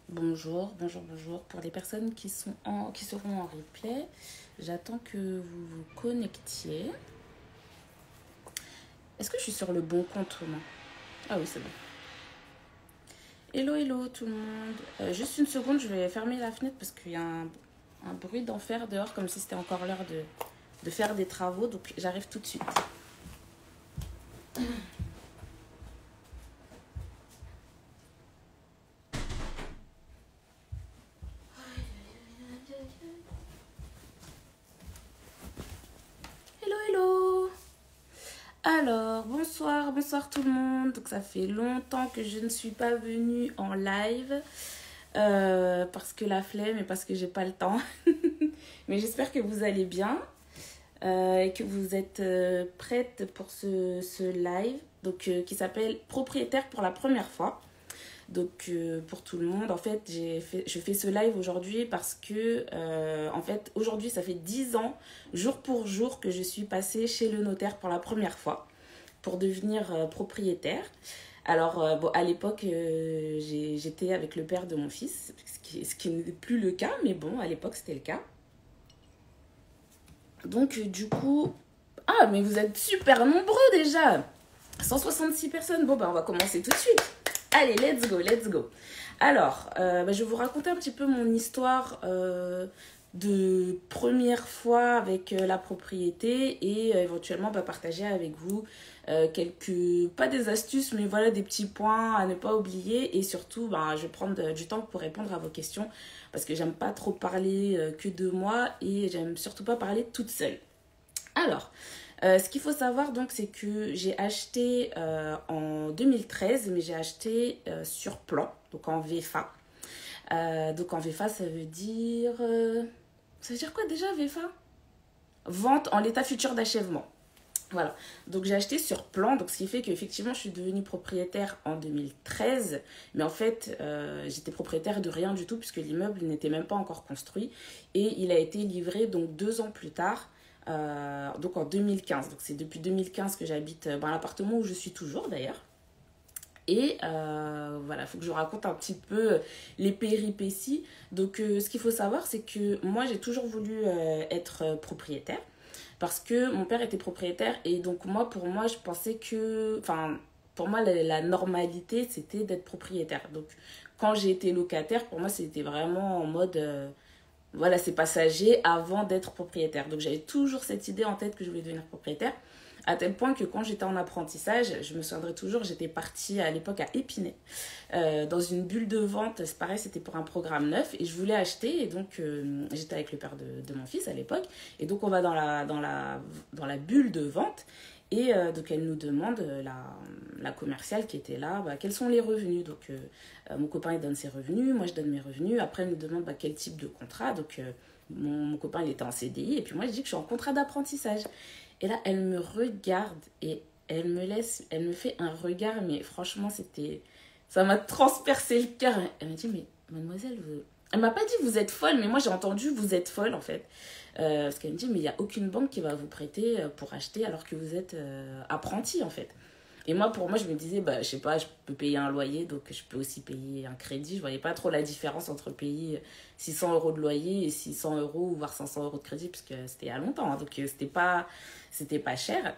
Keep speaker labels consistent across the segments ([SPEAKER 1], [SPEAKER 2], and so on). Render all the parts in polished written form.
[SPEAKER 1] Bonjour, bonjour, bonjour. Pour les personnes qui seront en replay, j'attends que vous vous connectiez. Est-ce que je suis sur le bon compte ou non? Ah oui, c'est bon. Hello, hello tout le monde. Juste une seconde, je vais fermer la fenêtre parce qu'il y a un bruit d'enfer dehors, comme si c'était encore l'heure de faire des travaux. Donc j'arrive tout de suite. Hello, hello. Alors, bonsoir, bonsoir tout le monde. Donc ça fait longtemps que je ne suis pas venue en live. Parce que la flemme et parce que j'ai pas le temps. Mais j'espère que vous allez bien et que vous êtes prêtes pour ce live donc, qui s'appelle Propriétaire pour la première fois. Donc pour tout le monde, en fait, je fais ce live aujourd'hui parce que en fait, aujourd'hui, ça fait 10 ans, jour pour jour, que je suis passée chez le notaire pour la première fois pour devenir propriétaire. Alors, bon, à l'époque, j'étais avec le père de mon fils, ce qui n'est plus le cas, mais bon, à l'époque, c'était le cas. Donc, du coup... Ah, mais vous êtes super nombreux déjà! 166 personnes. Bon, bah, on va commencer tout de suite. Allez, let's go, let's go. Alors, je vais vous raconter un petit peu mon histoire de première fois avec la propriété et éventuellement partager avec vous quelques, pas des astuces, mais voilà des petits points à ne pas oublier et surtout, je vais prendre du temps pour répondre à vos questions parce que j'aime pas trop parler que de moi et j'aime surtout pas parler toute seule. Alors, ce qu'il faut savoir donc, c'est que j'ai acheté en 2013, mais j'ai acheté sur plan, donc en VFA. Donc en VFA, ça veut dire quoi déjà VFA? Vente en l'état futur d'achèvement. Voilà, donc j'ai acheté sur plan, donc ce qui fait qu'effectivement je suis devenue propriétaire en 2013, mais en fait j'étais propriétaire de rien du tout puisque l'immeuble n'était même pas encore construit et il a été livré donc 2 ans plus tard, donc en 2015. Donc c'est depuis 2015 que j'habite dans l'appartement où je suis toujours d'ailleurs. Et voilà, il faut que je raconte un petit peu les péripéties. Donc ce qu'il faut savoir, c'est que moi j'ai toujours voulu être propriétaire parce que mon père était propriétaire et donc moi pour moi je pensais que enfin pour moi la normalité c'était d'être propriétaire. Donc quand j'ai été locataire, pour moi c'était vraiment en mode voilà, c'est passager avant d'être propriétaire. Donc j'avais toujours cette idée en tête que je voulais devenir propriétaire, à tel point que quand j'étais en apprentissage, je me souviendrai toujours, j'étais partie à l'époque à Épinay, dans une bulle de vente, c'est pareil, c'était pour un programme neuf, et je voulais acheter, et donc j'étais avec le père de mon fils à l'époque, et donc on va dans la bulle de vente, et donc elle nous demande, la commerciale qui était là, quels sont les revenus. Donc mon copain il donne ses revenus, moi je donne mes revenus. Après elle nous demande quel type de contrat. Donc mon copain il était en CDI et puis moi je dis que je suis en contrat d'apprentissage. Et là elle me regarde et elle me fait un regard, mais franchement ça m'a transpercé le cœur. Elle m'a dit mais mademoiselle, elle m'a pas dit vous êtes folle, mais moi j'ai entendu vous êtes folle en fait. Parce qu'elle me dit mais il n'y a aucune banque qui va vous prêter pour acheter alors que vous êtes apprenti en fait. Et moi, pour moi, je me disais, je sais pas, je peux payer un loyer, donc je peux aussi payer un crédit. Je voyais pas trop la différence entre payer 600 euros de loyer et 600 euros, voire 500 euros de crédit, parce que c'était il y a longtemps, hein, donc c'était pas cher.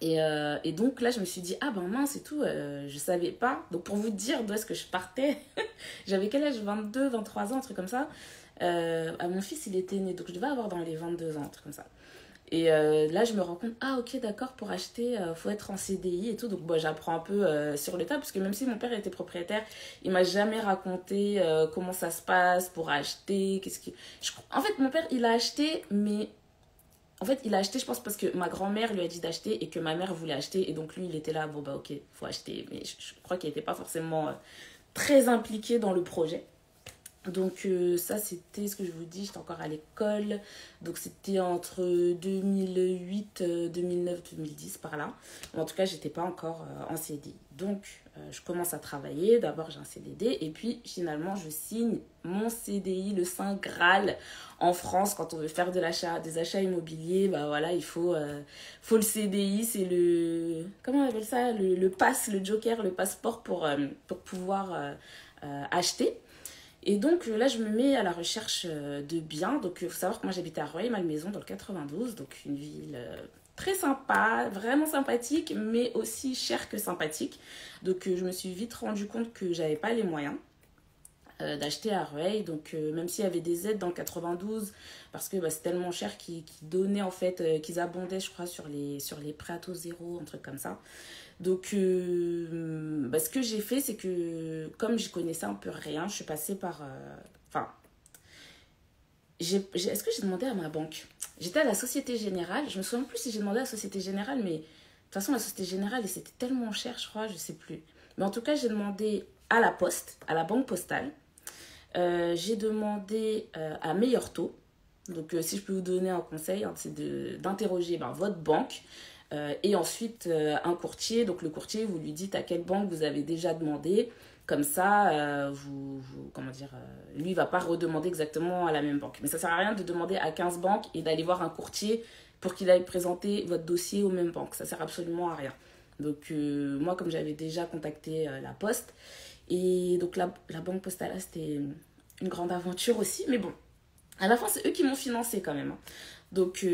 [SPEAKER 1] Et donc là, je me suis dit, ah ben mince et tout, je savais pas. Donc pour vous dire d'où est-ce que je partais, j'avais quel âge? 22, 23 ans, un truc comme ça. Mon fils, il était né, donc je devais avoir dans les 22 ans, un truc comme ça. Et là, je me rends compte, ah ok, d'accord, pour acheter, faut être en CDI et tout. Donc, j'apprends un peu sur le tas, parce que même si mon père était propriétaire, il m'a jamais raconté comment ça se passe pour acheter. En fait, mon père, il a acheté, mais en fait, il a acheté, je pense, parce que ma grand-mère lui a dit d'acheter et que ma mère voulait acheter. Et donc, lui, il était là, bon, ok, faut acheter. Mais je crois qu'il n'était pas forcément très impliqué dans le projet. Donc ça c'était ce que je vous dis, j'étais encore à l'école, donc c'était entre 2008, 2009, 2010 par là. En tout cas j'étais pas encore en CDI. Donc je commence à travailler, d'abord j'ai un CDD et puis finalement je signe mon CDI, le Saint Graal en France quand on veut faire des achats immobiliers. Voilà, faut le CDI, c'est comment on appelle ça, le pass, le joker, le passeport pour pouvoir acheter. Et donc là, je me mets à la recherche de biens. Donc il faut savoir que moi, j'habitais à Rueil-Malmaison dans le 92, donc une ville très sympa, vraiment sympathique, mais aussi chère que sympathique. Donc je me suis vite rendu compte que j'avais pas les moyens d'acheter à Rueil. Donc même s'il y avait des aides dans le 92, parce que c'est tellement cher qu'ils donnaient en fait, qu'ils abondaient je crois sur les prêts à taux zéro, un truc comme ça. Donc ce que j'ai fait, c'est que comme je connaissais un peu rien, je suis passée par... Enfin, est-ce que j'ai demandé à ma banque? J'étais à la Société Générale, je me souviens plus si j'ai demandé à la Société Générale, mais de toute façon la Société Générale, c'était tellement cher, je crois, je sais plus. Mais en tout cas, j'ai demandé à la Poste, à la Banque Postale. J'ai demandé à meilleur taux. Donc, si je peux vous donner un conseil, hein, c'est d'interroger votre banque et ensuite un courtier. Donc, le courtier, vous lui dites à quelle banque vous avez déjà demandé. Comme ça, comment dire, lui, il ne va pas redemander exactement à la même banque. Mais ça ne sert à rien de demander à 15 banques et d'aller voir un courtier pour qu'il aille présenter votre dossier aux mêmes banques. Ça ne sert absolument à rien. Donc, moi, comme j'avais déjà contacté la Poste, et donc la banque postale, c'était une grande aventure aussi. Mais bon, à la fin, c'est eux qui m'ont financé quand même. Donc,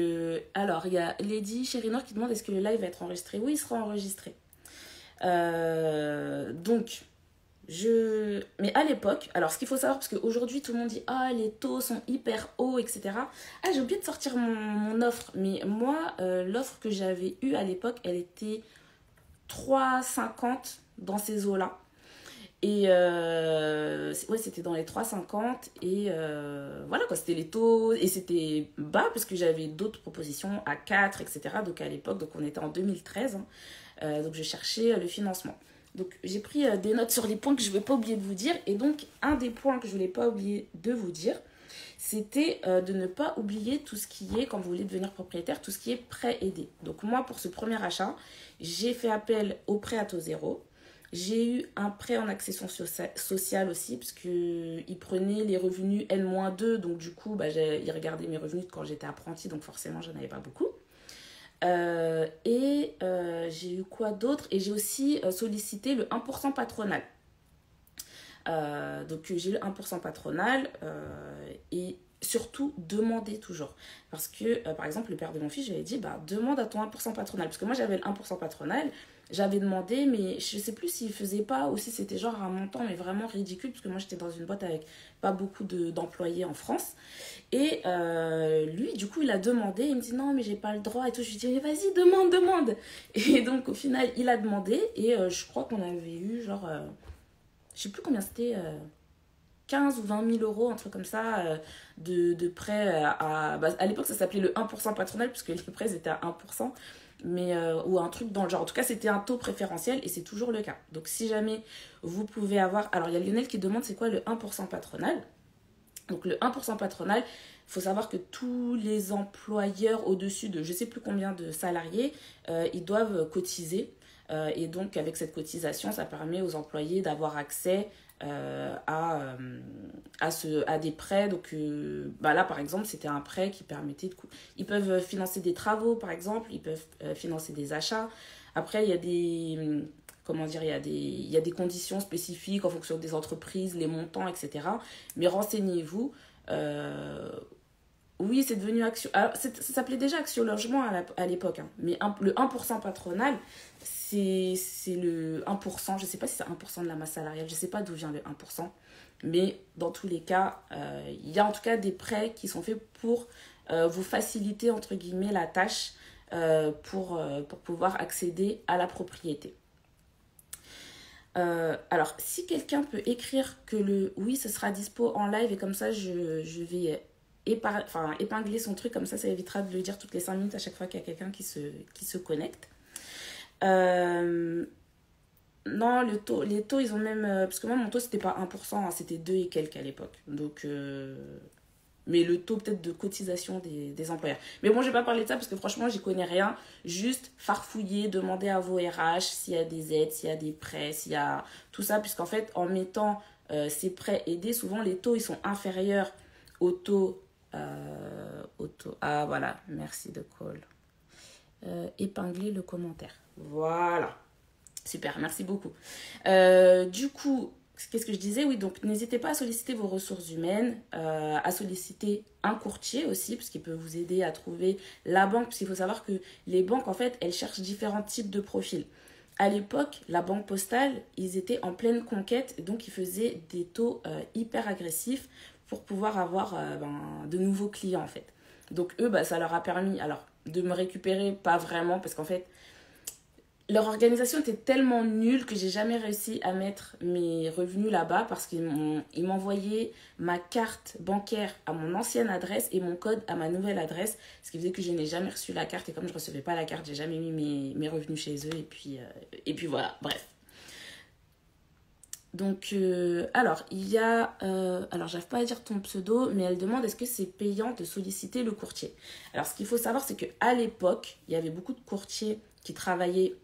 [SPEAKER 1] alors, il y a Lady Cherinor qui demande est-ce que le live va être enregistré? Oui, il sera enregistré. Donc, mais à l'époque, alors ce qu'il faut savoir, parce qu'aujourd'hui tout le monde dit ah les taux sont hyper hauts, etc. Ah, j'ai oublié de sortir mon offre, mais moi, l'offre que j'avais eue à l'époque, elle était 3,50 dans ces eaux-là. Et ouais, c'était dans les 3,50 et voilà quoi, c'était les taux et c'était bas parce que j'avais d'autres propositions à 4, etc. Donc à l'époque, donc on était en 2013, hein, donc je cherchais le financement. Donc j'ai pris des notes sur les points que je ne vais pas oublier de vous dire. Et donc un des points que je ne voulais pas oublier de vous dire, c'était de ne pas oublier tout ce qui est, quand vous voulez devenir propriétaire, tout ce qui est prêt aidé. Donc moi, pour ce premier achat, j'ai fait appel au prêt à taux zéro. J'ai eu un prêt en accession sociale aussi, parce qu'il prenait les revenus N-2, donc du coup, il regardait mes revenus quand j'étais apprentie, donc forcément, j'en avais pas beaucoup. J'ai eu quoi d'autre? Et j'ai aussi sollicité le 1% patronal. Donc j'ai le 1% patronal et surtout demander toujours. Parce que, par exemple, le père de mon fils, je lui ai dit, demande à ton 1% patronal. Parce que moi, j'avais le 1% patronal. J'avais demandé, mais je ne sais plus s'il ne faisait pas ou si c'était genre un montant, mais vraiment ridicule. Parce que moi, j'étais dans une boîte avec pas beaucoup d'employés en France. Et lui, du coup, il a demandé. Il me dit, non, mais j'ai pas le droit et tout. Je lui dis, mais vas-y, demande. Et donc, au final, il a demandé. Et je crois qu'on avait eu genre... je sais plus combien c'était, 15 ou 20 000 euros, un truc comme ça, de prêt à l'époque, ça s'appelait le 1% patronal, puisque les prêts étaient à 1%, mais, ou un truc dans le genre. En tout cas, c'était un taux préférentiel et c'est toujours le cas. Donc, si jamais vous pouvez avoir... Alors, il y a Lionel qui demande c'est quoi le 1% patronal. Donc, le 1% patronal, il faut savoir que tous les employeurs au-dessus de je ne sais plus combien de salariés, ils doivent cotiser. Et donc, avec cette cotisation, ça permet aux employés d'avoir accès à des prêts. Donc, là, par exemple, c'était un prêt qui permettait de... Ils peuvent financer des travaux, par exemple. Ils peuvent financer des achats. Après, il y a des... Comment dire, il y a des conditions spécifiques en fonction des entreprises, les montants, etc. Mais renseignez-vous. Oui, c'est devenu Action... Alors, ça s'appelait déjà Action Logement à l'époque. Hein. Mais le 1% patronal, c'est le 1%. Je ne sais pas si c'est 1% de la masse salariale. Je ne sais pas d'où vient le 1%. Mais dans tous les cas, il y a en tout cas des prêts qui sont faits pour vous faciliter, entre guillemets, la tâche pour pouvoir accéder à la propriété. Alors, si quelqu'un peut écrire que le oui, ce sera dispo en live et comme ça, je vais épingler son truc, comme ça évitera de le dire toutes les 5 minutes à chaque fois qu'il y a quelqu'un qui se connecte. Non, les taux, ils ont même... parce que moi, mon taux, c'était pas 1%, hein, c'était 2 et quelques à l'époque. Donc, mais le taux peut-être de cotisation des employeurs. Mais bon, je vais pas parler de ça parce que franchement, j'y connais rien. Juste farfouiller, demander à vos RH s'il y a des aides, s'il y a des prêts, s'il y a tout ça. Puisqu'en fait, en mettant ces prêts aidés, souvent les taux, ils sont inférieurs au taux... Ah, voilà, merci de call. Épingler le commentaire. Voilà. Super, merci beaucoup. Du coup, qu'est-ce que je disais? Oui, donc n'hésitez pas à solliciter vos ressources humaines, à solliciter un courtier aussi, parce qu'il peut vous aider à trouver la banque, parce qu'il faut savoir que les banques, en fait, elles cherchent différents types de profils. À l'époque, la banque postale, ils étaient en pleine conquête, donc ils faisaient des taux hyper agressifs pour pouvoir avoir de nouveaux clients, en fait. Donc eux, ça leur a permis, alors, de me récupérer, pas vraiment, parce qu'en fait, leur organisation était tellement nulle que j'ai jamais réussi à mettre mes revenus là-bas parce qu'ils m'envoyaient ma carte bancaire à mon ancienne adresse et mon code à ma nouvelle adresse, ce qui faisait que je n'ai jamais reçu la carte et comme je ne recevais pas la carte, j'ai jamais mis mes revenus chez eux et puis voilà, bref. Donc, alors, il y a... alors, j'arrive pas à dire ton pseudo, mais elle demande est-ce que c'est payant de solliciter le courtier. Alors, ce qu'il faut savoir, c'est qu'à l'époque, il y avait beaucoup de courtiers qui travaillaient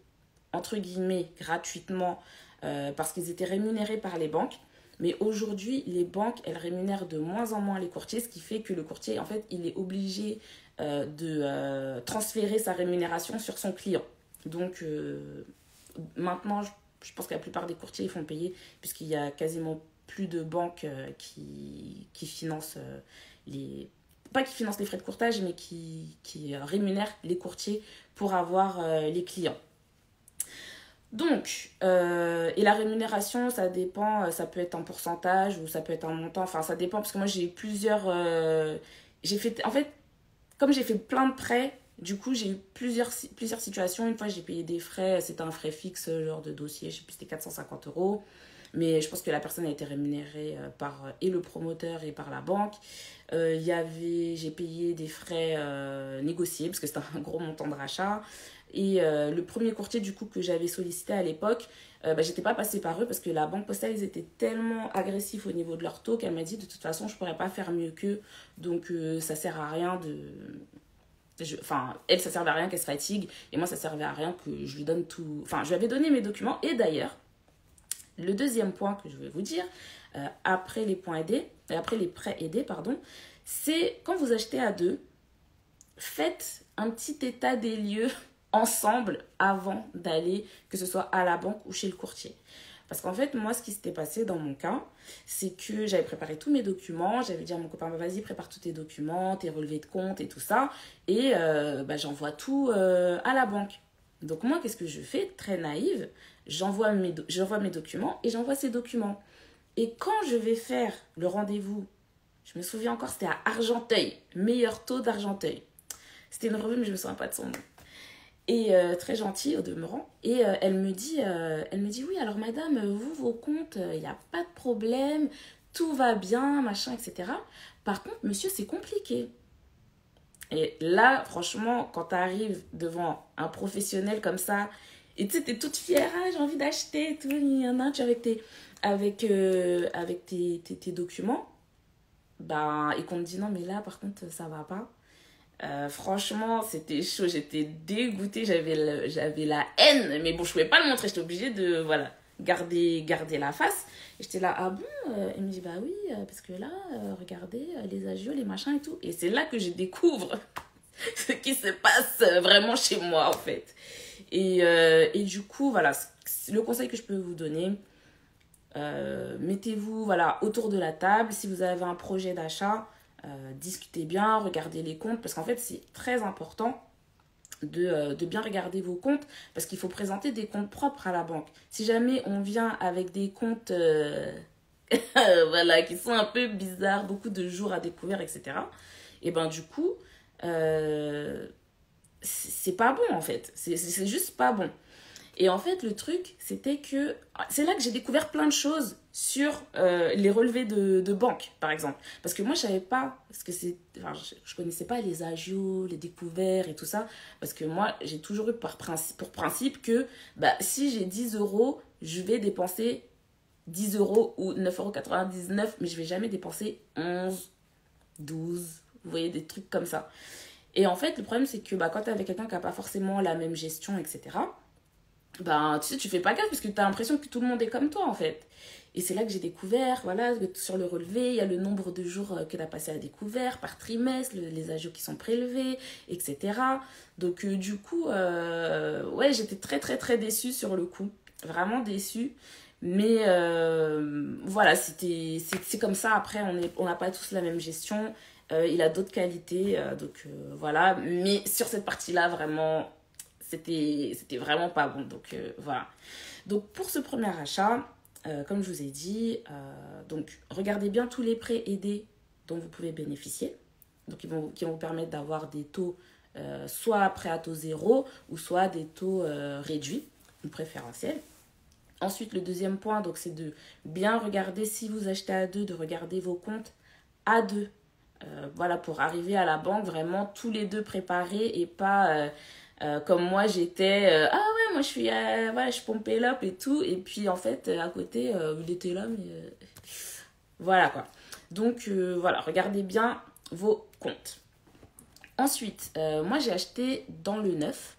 [SPEAKER 1] entre guillemets gratuitement parce qu'ils étaient rémunérés par les banques. Mais aujourd'hui, les banques, elles rémunèrent de moins en moins les courtiers, ce qui fait que le courtier, en fait, il est obligé de transférer sa rémunération sur son client. Donc, maintenant, je pense que la plupart des courtiers, ils font payer, puisqu'il y a quasiment plus de banques qui financent les... Pas qui financent les frais de courtage, mais qui rémunèrent les courtiers pour avoir les clients. Donc, et la rémunération, ça dépend, ça peut être un pourcentage ou ça peut être un montant, enfin ça dépend parce que moi j'ai plusieurs, j'ai fait, en fait, comme j'ai fait plein de prêts, du coup j'ai eu plusieurs situations. Une fois j'ai payé des frais, c'était un frais fixe, genre de dossier, je sais plus, c'était 450 €. Mais je pense que la personne a été rémunérée par et le promoteur et par la banque. J'ai payé des frais négociés parce que c'était un gros montant de rachat. Et le premier courtier du coup que j'avais sollicité à l'époque, j'étais pas passée par eux parce que la banque postale, ils étaient tellement agressifs au niveau de leur taux qu'elle m'a dit de toute façon je pourrais pas faire mieux qu'eux. Donc ça sert à rien de... Enfin, elle, ça servait à rien qu'elle se fatigue. Et moi, ça servait à rien que je lui donne tout... Enfin, je lui avais donné mes documents. Et d'ailleurs, le deuxième point que je vais vous dire, après les points aidés, après les prêts aidés, pardon, c'est quand vous achetez à deux, faites un petit état des lieux ensemble avant d'aller, que ce soit à la banque ou chez le courtier. Parce qu'en fait, moi, ce qui s'était passé dans mon cas, c'est que j'avais préparé tous mes documents. J'avais dit à mon copain, vas-y, prépare tous tes documents, tes relevés de compte et tout ça. Et j'envoie tout à la banque. Donc moi, qu'est-ce que je fais? Très naïve, j'envoie mes documents et j'envoie ces documents. Et quand je vais faire le rendez-vous, je me souviens encore, c'était à Argenteuil, meilleur taux d'Argenteuil. C'était une revue, mais je ne me souviens pas de son nom. Et très gentille au demeurant. Et elle me dit, oui, alors madame, vous, vos comptes, il n'y a pas de problème, tout va bien, machin, etc. Par contre, monsieur, c'est compliqué. Et là, franchement, quand tu arrives devant un professionnel comme ça, et tu sais, t'es toute fière, ah, j'ai envie d'acheter, tout, il y en a, tu avec tes documents, et qu'on te dit non, mais là, par contre, ça va pas. Franchement, c'était chaud, j'étais dégoûtée, j'avais la haine, mais bon, je pouvais pas le montrer, j'étais obligée de, voilà, garder la face. Et j'étais là, ah bon? Elle me dit, bah oui, parce que là, regardez, les agios, les machins et tout. Et c'est là que je découvre ce qui se passe vraiment chez moi, en fait. Et du coup, voilà, le conseil que je peux vous donner, mettez-vous, voilà, autour de la table. Si vous avez un projet d'achat, discutez bien, regardez les comptes, parce qu'en fait, c'est très important de bien regarder vos comptes, parce qu'il faut présenter des comptes propres à la banque. Si jamais on vient avec des comptes voilà, qui sont un peu bizarres, beaucoup de jours à découvert, etc., et ben du coup, c'est pas bon en fait. C'est juste pas bon. Et en fait, le truc, c'était que... C'est là que j'ai découvert plein de choses sur les relevés de banque, par exemple. Parce que moi, je savais pas... Parce que je connaissais pas les agios, les découverts et tout ça. Parce que moi, j'ai toujours eu pour principe que si j'ai 10 €, je vais dépenser 10 € ou 9,99 €. Mais je vais jamais dépenser 11, 12. Vous voyez, des trucs comme ça. Et en fait, le problème, c'est que quand t'es avec quelqu'un qui n'a pas forcément la même gestion, etc., tu sais, tu fais pas gaffe parce que tu as l'impression que tout le monde est comme toi en fait. Et c'est là que j'ai découvert, voilà, que sur le relevé, il y a le nombre de jours que tu as passé à découvert par trimestre, les agios qui sont prélevés, etc. Donc du coup, ouais, j'étais très très très déçue sur le coup, vraiment déçue. Mais voilà, c'est comme ça. Après, on n'a pas tous la même gestion. Il a d'autres qualités. Donc voilà. Mais sur cette partie-là, vraiment, c'était vraiment pas bon. Donc voilà. Donc pour ce premier achat, comme je vous ai dit, donc regardez bien tous les prêts aidés dont vous pouvez bénéficier. Donc qui vont vous permettre d'avoir des taux soit prêts à taux zéro ou soit des taux réduits ou préférentiels. Ensuite, le deuxième point, donc, c'est de bien regarder, si vous achetez à deux, de regarder vos comptes à deux. Voilà, pour arriver à la banque vraiment tous les deux préparés et pas comme moi j'étais, ah ouais, moi je suis, voilà, je pompais l'up et tout. Et puis en fait, à côté, il était là, mais voilà quoi. Donc voilà, regardez bien vos comptes. Ensuite, moi j'ai acheté dans le neuf.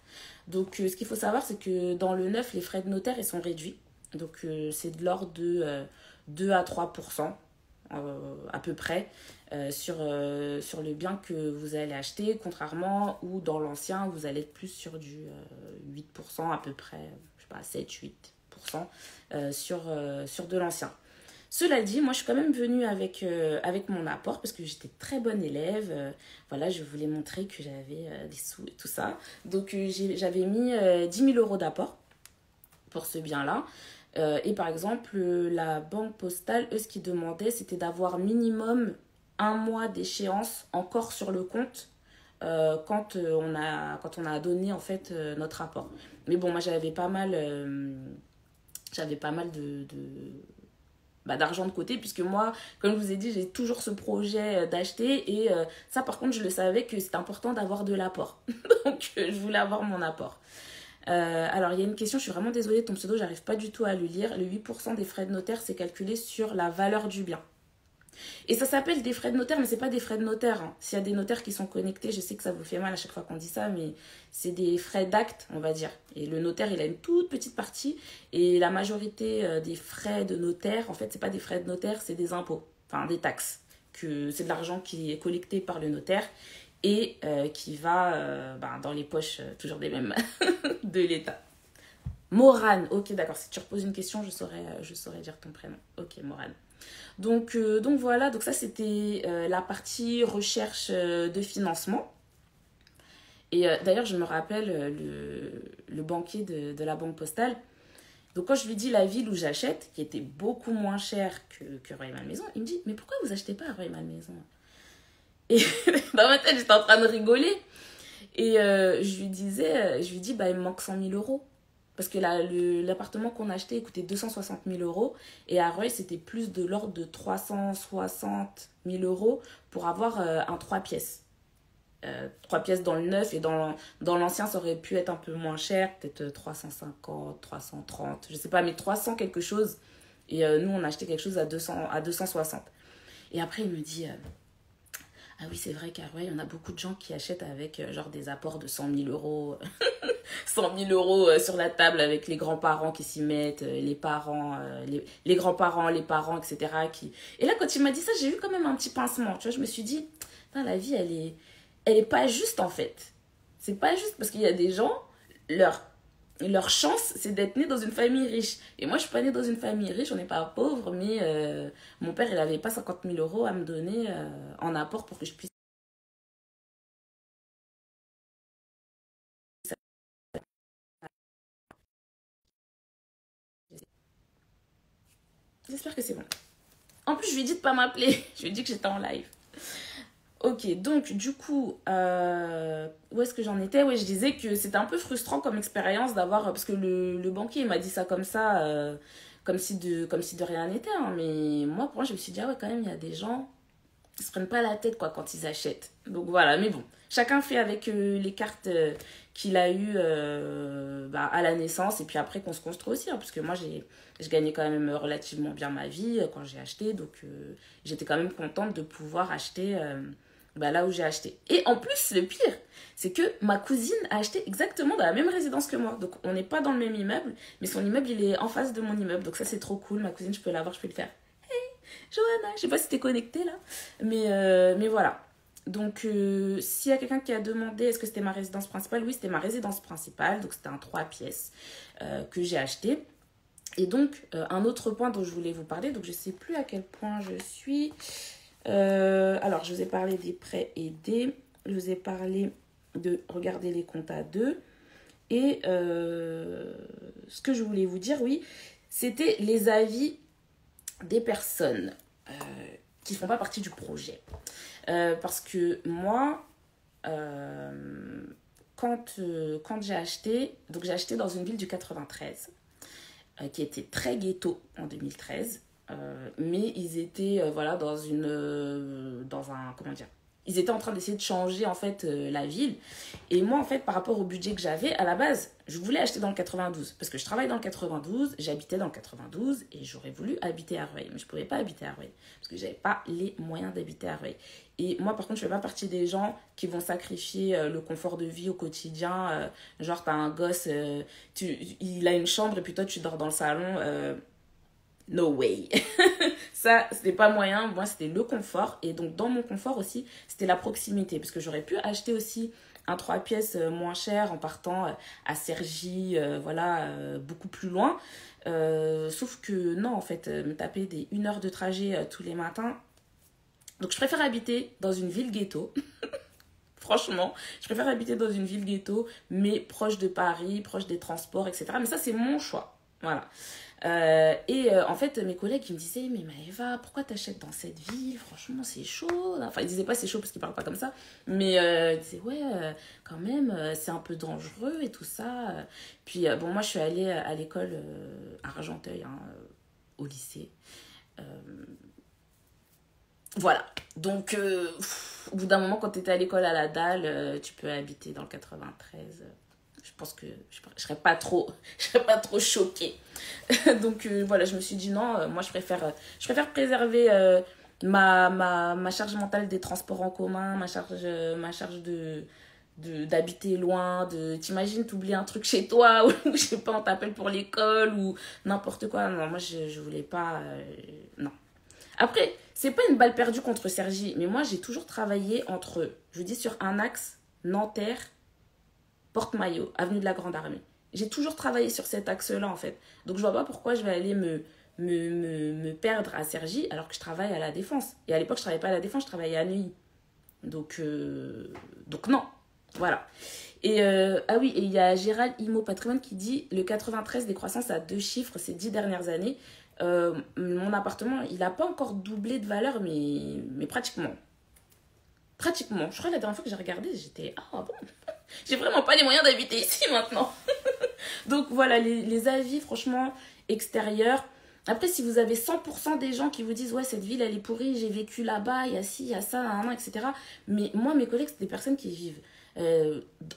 [SPEAKER 1] Donc ce qu'il faut savoir, c'est que dans le neuf, les frais de notaire, ils sont réduits. Donc c'est de l'ordre de 2 à 3% à peu près sur le bien que vous allez acheter, contrairement où dans l'ancien, vous allez être plus sur du 8% à peu près, je sais pas, 7-8% sur de l'ancien. Cela dit, moi je suis quand même venue avec mon apport parce que j'étais très bonne élève. Voilà, je voulais montrer que j'avais des sous et tout ça. Donc j'avais mis 10 000 euros d'apport pour ce bien-là. Et par exemple, la banque postale, eux, ce qu'ils demandaient, c'était d'avoir minimum un mois d'échéance encore sur le compte quand on a donné en fait notre apport. Mais bon, moi j'avais pas mal d'argent de côté, puisque moi, comme je vous ai dit, j'ai toujours ce projet d'acheter, et ça par contre je le savais que c'était important d'avoir de l'apport. Donc je voulais avoir mon apport. Alors il y a une question, je suis vraiment désolée, ton pseudo j'arrive pas du tout à le lire. Le 8% des frais de notaire, c'est calculé sur la valeur du bien. Et ça s'appelle des frais de notaire, mais c'est pas des frais de notaire, hein. S'il y a des notaires qui sont connectés, je sais que ça vous fait mal à chaque fois qu'on dit ça, mais c'est des frais d'acte, on va dire. Et le notaire, il a une toute petite partie. Et la majorité des frais de notaire, en fait, c'est pas des frais de notaire, c'est des impôts, enfin des taxes. C'est de l'argent qui est collecté par le notaire et qui va dans les poches toujours des mêmes de l'État. Morane, ok, d'accord. Si tu reposes une question, je saurais dire ton prénom. Ok, Morane. Donc voilà, donc ça c'était la partie recherche de financement. Et d'ailleurs, je me rappelle le banquier de la banque postale. Donc quand je lui dis la ville où j'achète, qui était beaucoup moins cher que Royal Maison, il me dit, mais pourquoi vous achetez pas à Royal Maison? Et dans ma tête, j'étais en train de rigoler. Et je lui dis, bah, il me manque 100 000 euros. Parce que l'appartement qu'on a acheté coûtait 260 000 euros. Et à Roy, c'était plus de l'ordre de 360 000 euros pour avoir un 3 pièces. 3 pièces dans le neuf, et dans l'ancien, ça aurait pu être un peu moins cher. Peut-être 350, 330, je sais pas, mais 300 quelque chose. Et nous, on a acheté quelque chose à 260. Et après, il me dit... ah oui, c'est vrai qu'à Roy, on a beaucoup de gens qui achètent avec genre des apports de 100 000 euros. 100 000 euros sur la table avec les grands-parents qui s'y mettent, les parents, les grands-parents, les parents, etc. Et là, quand il m'a dit ça, j'ai eu quand même un petit pincement. Tu vois, je me suis dit, la vie, elle est pas juste en fait. C'est pas juste parce qu'il y a des gens, leur chance, c'est d'être né dans une famille riche. Et moi, je suis pas née dans une famille riche, on n'est pas pauvre, mais mon père, il avait pas 50 000 euros à me donner en apport pour que je puisse. J'espère que c'est bon. En plus, je lui ai dit de pas m'appeler. Je lui ai dit que j'étais en live. Ok, donc du coup, où est-ce que j'en étais? Ouais, je disais que c'était un peu frustrant comme expérience d'avoir... Parce que le banquier il m'a dit ça comme ça, comme si de rien n'était. Hein, mais moi, pour moi, je me suis dit, ah ouais, quand même, il y a des gens qui se prennent pas la tête quoi, quand ils achètent. Donc voilà, mais bon. Chacun fait avec les cartes qu'il a eues à la naissance, et puis après qu'on se construit aussi. Hein, parce que moi, je gagnais quand même relativement bien ma vie quand j'ai acheté. Donc j'étais quand même contente de pouvoir acheter... là où j'ai acheté. Et en plus, le pire, c'est que ma cousine a acheté exactement dans la même résidence que moi. Donc, on n'est pas dans le même immeuble, mais son immeuble, il est en face de mon immeuble. Donc, ça, c'est trop cool. Ma cousine, je peux la voir, je peux le faire. Hey, Johanna, je sais pas si t'es connectée là. Mais voilà. Donc, s'il y a quelqu'un qui a demandé est-ce que c'était ma résidence principale, oui, c'était ma résidence principale. Donc, c'était un 3 pièces que j'ai acheté. Et donc, un autre point dont je voulais vous parler, donc je ne sais plus à quel point je suis. Alors, je vous ai parlé des prêts aidés, je vous ai parlé de regarder les comptes à deux. Et ce que je voulais vous dire, oui, c'était les avis des personnes qui ne font pas partie du projet. Parce que moi, quand j'ai acheté, donc j'ai acheté dans une ville du 93, qui était très ghetto en 2013. Mais ils étaient voilà dans un comment dire, ils étaient en train d'essayer de changer en fait la ville. Et moi en fait par rapport au budget que j'avais à la base, je voulais acheter dans le 92 parce que je travaille dans le 92, j'habitais dans le 92 et j'aurais voulu habiter à Rueil, mais je pouvais pas habiter à Rueil parce que j'avais pas les moyens d'habiter à Rueil. Et moi par contre je fais pas partie des gens qui vont sacrifier le confort de vie au quotidien. Genre t'as un gosse, il a une chambre et puis toi tu dors dans le salon. No way. Ça, c'était pas moyen. Moi, c'était le confort. Et donc, dans mon confort aussi, c'était la proximité. Parce que j'aurais pu acheter aussi un 3 pièces moins cher en partant à Cergy, voilà, beaucoup plus loin. Sauf que non, en fait, me taper des 1 heure de trajet tous les matins. Donc, je préfère habiter dans une ville ghetto. Franchement, je préfère habiter dans une ville ghetto, mais proche de Paris, proche des transports, etc. Mais ça, c'est mon choix. Voilà. En fait, mes collègues, ils me disaient, mais Maëva, pourquoi t'achètes dans cette ville? Franchement, c'est chaud. Enfin, ils disaient pas c'est chaud parce qu'ils parlent pas comme ça. Mais ils disaient, ouais, quand même, c'est un peu dangereux et tout ça. Puis, bon, moi, je suis allée à l'école à Argenteuil, hein, au lycée. Euh, voilà. Donc, au bout d'un moment, quand tu étais à l'école à la dalle, tu peux habiter dans le 93. Je pense que je serais pas trop, je serais pas trop choquée. Donc, voilà, je me suis dit non, moi, je préfère préserver ma charge mentale des transports en commun, ma charge d'habiter loin, t'imagines, t'oublies un truc chez toi, ou je sais pas, on t'appelle pour l'école, ou n'importe quoi. Non, moi, je voulais pas, non. Après, c'est pas une balle perdue contre Cergy, mais moi j'ai toujours travaillé entre, je vous dis sur un axe, Nanterre, Porte-Maillot, avenue de la Grande Armée. J'ai toujours travaillé sur cet axe-là en fait. Donc je vois pas pourquoi je vais aller me perdre à Cergy alors que je travaille à la Défense. Et à l'époque je travaillais pas à la Défense, je travaillais à Neuilly. Donc non, voilà. Et ah oui, et il y a Gérald Imo Patrimoine qui dit le 93 des croissances à 2 chiffres ces 10 dernières années. Mon appartement, il n'a pas encore doublé de valeur, mais pratiquement. Pratiquement. Je crois que la dernière fois que j'ai regardé, j'étais, ah bon, j'ai vraiment pas les moyens d'habiter ici maintenant. Donc voilà, les avis, franchement, extérieurs. Après, si vous avez 100% des gens qui vous disent, ouais, cette ville, elle est pourrie, j'ai vécu là-bas, il y a ci, il y a ça, etc. Mais moi, mes collègues, c'est des personnes qui vivent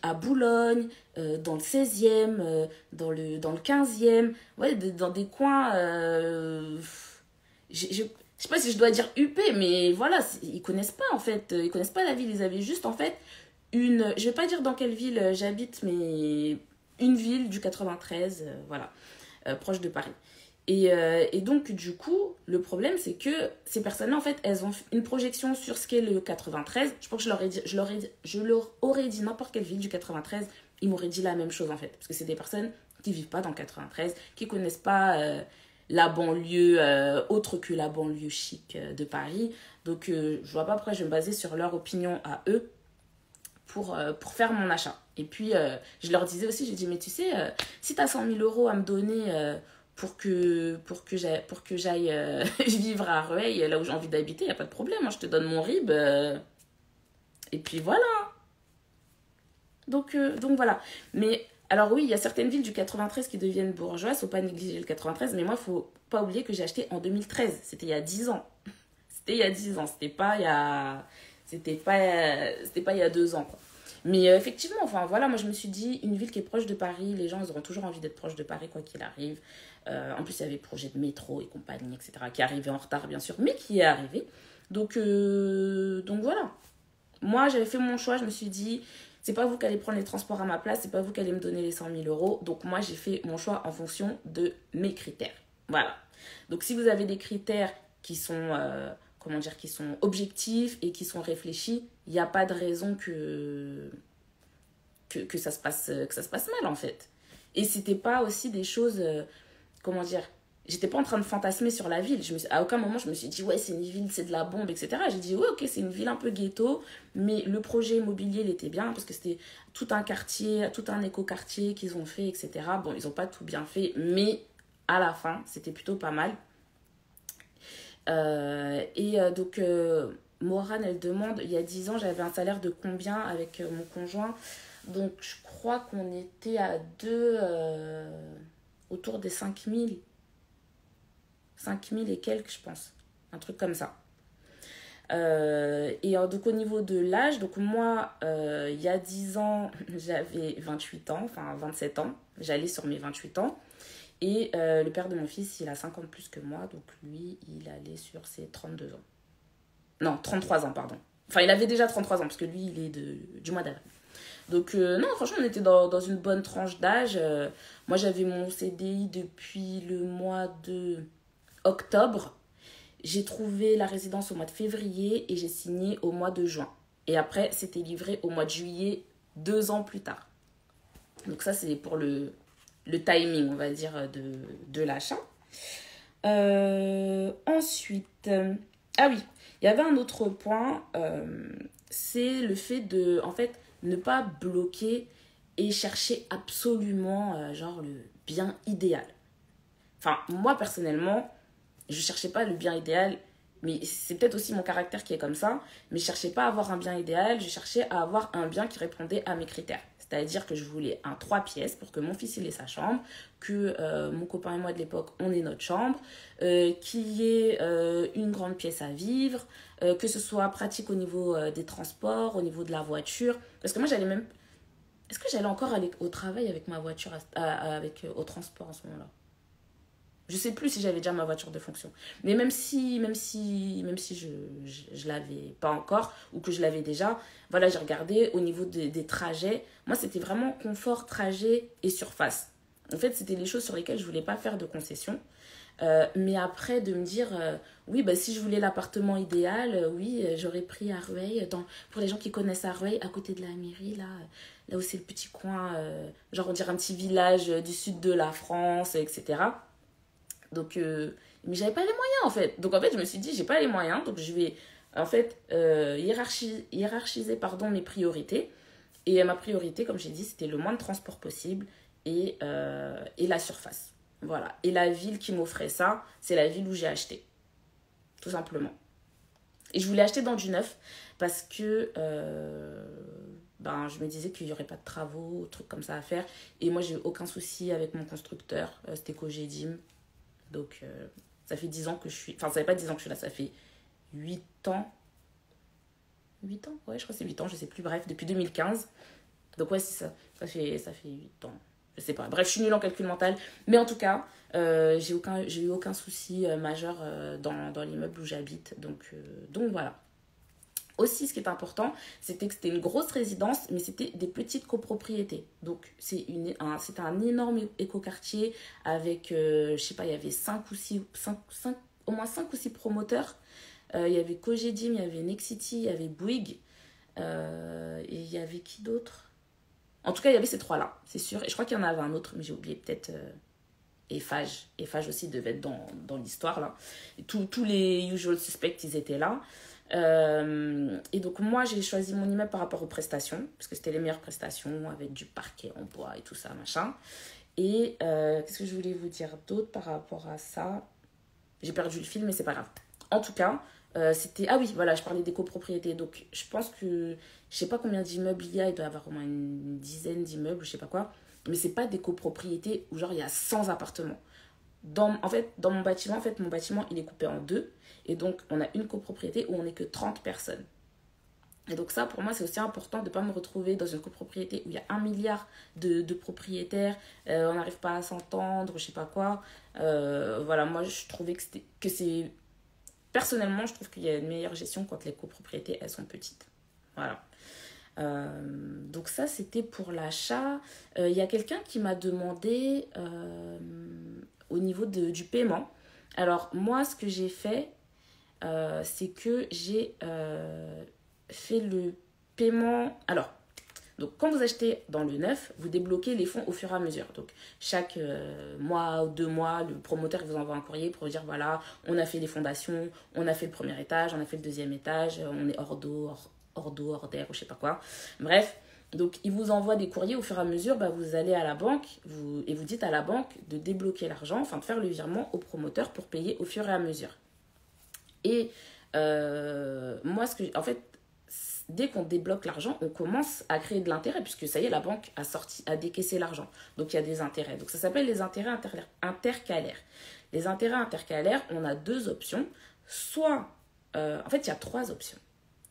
[SPEAKER 1] à Boulogne, dans le 16e, dans le 15e, ouais, dans des coins, je sais pas si je dois dire huppé, mais voilà, ils connaissent pas en fait, ils connaissent pas la ville, ils avaient juste en fait je vais pas dire dans quelle ville j'habite, mais une ville du 93, voilà, proche de Paris. Et donc, du coup, le problème, c'est que ces personnes-là, en fait, elles ont une projection sur ce qu'est le 93. Je pense que je leur aurais dit n'importe quelle ville du 93, ils m'auraient dit la même chose, en fait. Parce que c'est des personnes qui vivent pas dans le 93, qui connaissent pas la banlieue autre que la banlieue chic de Paris. Donc, je vois pas pourquoi je vais me baser sur leur opinion à eux pour faire mon achat. Et puis, je leur disais aussi, j'ai dit, mais tu sais, si tu as 100 000 euros à me donner pour que j'aille vivre à Rueil, là où j'ai envie d'habiter, il n'y a pas de problème, hein, je te donne mon RIB. Et puis voilà. Donc voilà. Mais alors oui, il y a certaines villes du 93 qui deviennent bourgeoises, faut pas négliger le 93, mais moi, faut pas oublier que j'ai acheté en 2013. C'était il y a 10 ans. C'était il y a 10 ans, c'était pas il y a 2 ans, quoi. Mais effectivement, enfin voilà, moi je me suis dit, une ville qui est proche de Paris, les gens ils auront toujours envie d'être proches de Paris quoi qu'il arrive. En plus, il y avait le projet de métro et compagnie, etc., qui arrivait en retard bien sûr, mais qui est arrivé. Donc voilà. Moi j'avais fait mon choix, je me suis dit, c'est pas vous qui allez prendre les transports à ma place, c'est pas vous qui allez me donner les 100 000 euros. Donc moi j'ai fait mon choix en fonction de mes critères. Voilà. Donc si vous avez des critères qui sont comment dire, qui sont objectifs et qui sont réfléchis, il n'y a pas de raison que ça se passe mal en fait. Et c'était pas aussi des choses, comment dire, j'étais pas en train de fantasmer sur la ville. À aucun moment, je me suis dit, ouais, c'est une ville, c'est de la bombe, etc. J'ai dit, ouais, ok, c'est une ville un peu ghetto, mais le projet immobilier, il était bien, parce que c'était tout un quartier, tout un écoquartier qu'ils ont fait, etc. Bon, ils ont pas tout bien fait, mais à la fin, c'était plutôt pas mal. Donc, Morane, elle demande, il y a 10 ans, j'avais un salaire de combien avec mon conjoint? Donc, je crois qu'on était à deux, autour des 5 000 et quelques, je pense. Un truc comme ça. Donc, au niveau de l'âge, donc moi, il y a 10 ans, j'avais 28 ans, enfin 27 ans. J'allais sur mes 28 ans. Et le père de mon fils, il a 50 plus que moi, donc lui, il allait sur ses 32 ans. Non, 33 ans, pardon. Enfin, il avait déjà 33 ans, parce que lui, il est du mois d'avril. Donc, non, franchement, on était dans une bonne tranche d'âge. Moi, j'avais mon CDI depuis le mois de octobre. J'ai trouvé la résidence au mois de février et j'ai signé au mois de juin. Et après, c'était livré au mois de juillet, 2 ans plus tard. Donc ça, c'est pour le timing, on va dire, de l'achat. Ensuite, ah oui, il y avait un autre point, c'est le fait de, en fait, ne pas bloquer et chercher absolument, genre, le bien idéal. Enfin, moi, personnellement, je cherchais pas le bien idéal, mais c'est peut-être aussi mon caractère qui est comme ça, mais je cherchais pas à avoir un bien idéal, je cherchais à avoir un bien qui répondait à mes critères. C'est-à-dire que je voulais un 3 pièces pour que mon fils il ait sa chambre, que mon copain et moi de l'époque on ait notre chambre, qu'il y ait une grande pièce à vivre, que ce soit pratique au niveau des transports, au niveau de la voiture. Parce que moi j'allais même... Est-ce que j'allais encore aller au travail avec ma voiture, au transport en ce moment-là? Je sais plus si j'avais déjà ma voiture de fonction. Mais même si je l'avais pas encore ou que je l'avais déjà, voilà, j'ai regardé au niveau des trajets. Moi, c'était vraiment confort, trajet et surface. En fait, c'était les choses sur lesquelles je voulais pas faire de concessions. Mais après, de me dire, oui, bah, si je voulais l'appartement idéal, oui, j'aurais pris Arwey. Pour les gens qui connaissent Arwey, à côté de la mairie, là où c'est le petit coin, genre on dirait un petit village du sud de la France, etc. Donc, mais j'avais pas les moyens en fait. Donc en fait, je me suis dit, j'ai pas les moyens, donc je vais en fait hiérarchiser pardon, mes priorités. Et ma priorité, comme j'ai dit, c'était le moins de transport possible et la surface. Voilà. Et la ville qui m'offrait ça, c'est la ville où j'ai acheté. Tout simplement. Et je voulais acheter dans du neuf parce que je me disais qu'il n'y aurait pas de travaux, trucs comme ça à faire. Et moi, j'ai eu aucun souci avec mon constructeur. C'était Cogedim. Donc, ça fait 10 ans que je suis... Enfin, ça fait pas 10 ans que je suis là, ça fait 8 ans. 8 ans? Ouais, je crois que c'est 8 ans, je sais plus. Bref, depuis 2015. Donc, ouais, c'est ça. Ça fait 8 ans. Je sais pas. Bref, je suis nulle en calcul mental. Mais en tout cas, j'ai eu aucun souci majeur dans l'immeuble où j'habite. Donc, voilà. Aussi, ce qui est important, c'était que c'était une grosse résidence, mais c'était des petites copropriétés. Donc, c'était un énorme écoquartier avec, je sais pas, il y avait 5 ou 6, au moins 5 ou 6 promoteurs. Il y avait Cogedim, il y avait Nexity, il y avait Bouygues. Et il y avait qui d'autre? En tout cas, il y avait ces trois-là, c'est sûr. Et je crois qu'il y en avait un autre, mais j'ai oublié peut-être... Eiffage. Eiffage aussi devait être dans l'histoire, là. Et tous les usual suspects, ils étaient là. Et donc moi j'ai choisi mon immeuble par rapport aux prestations parce que c'était les meilleures prestations avec du parquet en bois et tout ça machin. Et qu'est-ce que je voulais vous dire d'autre par rapport à ça? J'ai perdu le fil mais c'est pas grave. En tout cas c'était... Ah oui voilà, je parlais des copropriétés. Donc je pense que je sais pas combien d'immeubles il doit y avoir au moins une dizaine d'immeubles, je sais pas quoi, mais c'est pas des copropriétés où genre il y a 100 appartements. Dans mon bâtiment, mon bâtiment, il est coupé en deux. Et donc, on a une copropriété où on n'est que 30 personnes. Et donc ça, pour moi, c'est aussi important de ne pas me retrouver dans une copropriété où il y a 1 milliard de propriétaires, on n'arrive pas à s'entendre, je sais pas quoi. Voilà, moi, je trouvais que c'est... Personnellement, je trouve qu'il y a une meilleure gestion quand les copropriétés, elles sont petites. Voilà. Donc ça, c'était pour l'achat. Il y a quelqu'un qui m'a demandé... au niveau du paiement. Alors, moi, ce que j'ai fait, c'est que j'ai fait le paiement... Alors, Donc, quand vous achetez dans le neuf, vous débloquez les fonds au fur et à mesure. Donc, chaque mois ou 2 mois, le promoteur vous envoie un courrier pour vous dire, voilà, on a fait les fondations, on a fait le premier étage, on a fait le deuxième étage, on est hors d'eau, hors d'air, ou je sais pas quoi. Bref, donc il vous envoie des courriers au fur et à mesure, vous allez à la banque et vous dites à la banque de débloquer l'argent, enfin de faire le virement au promoteur pour payer au fur et à mesure. Et moi, en fait, dès qu'on débloque l'argent, on commence à créer de l'intérêt, puisque ça y est, la banque a décaissé l'argent. Donc il y a des intérêts. Donc ça s'appelle les intérêts intercalaires. Les intérêts intercalaires, on a deux options. Soit, en fait, il y a trois options.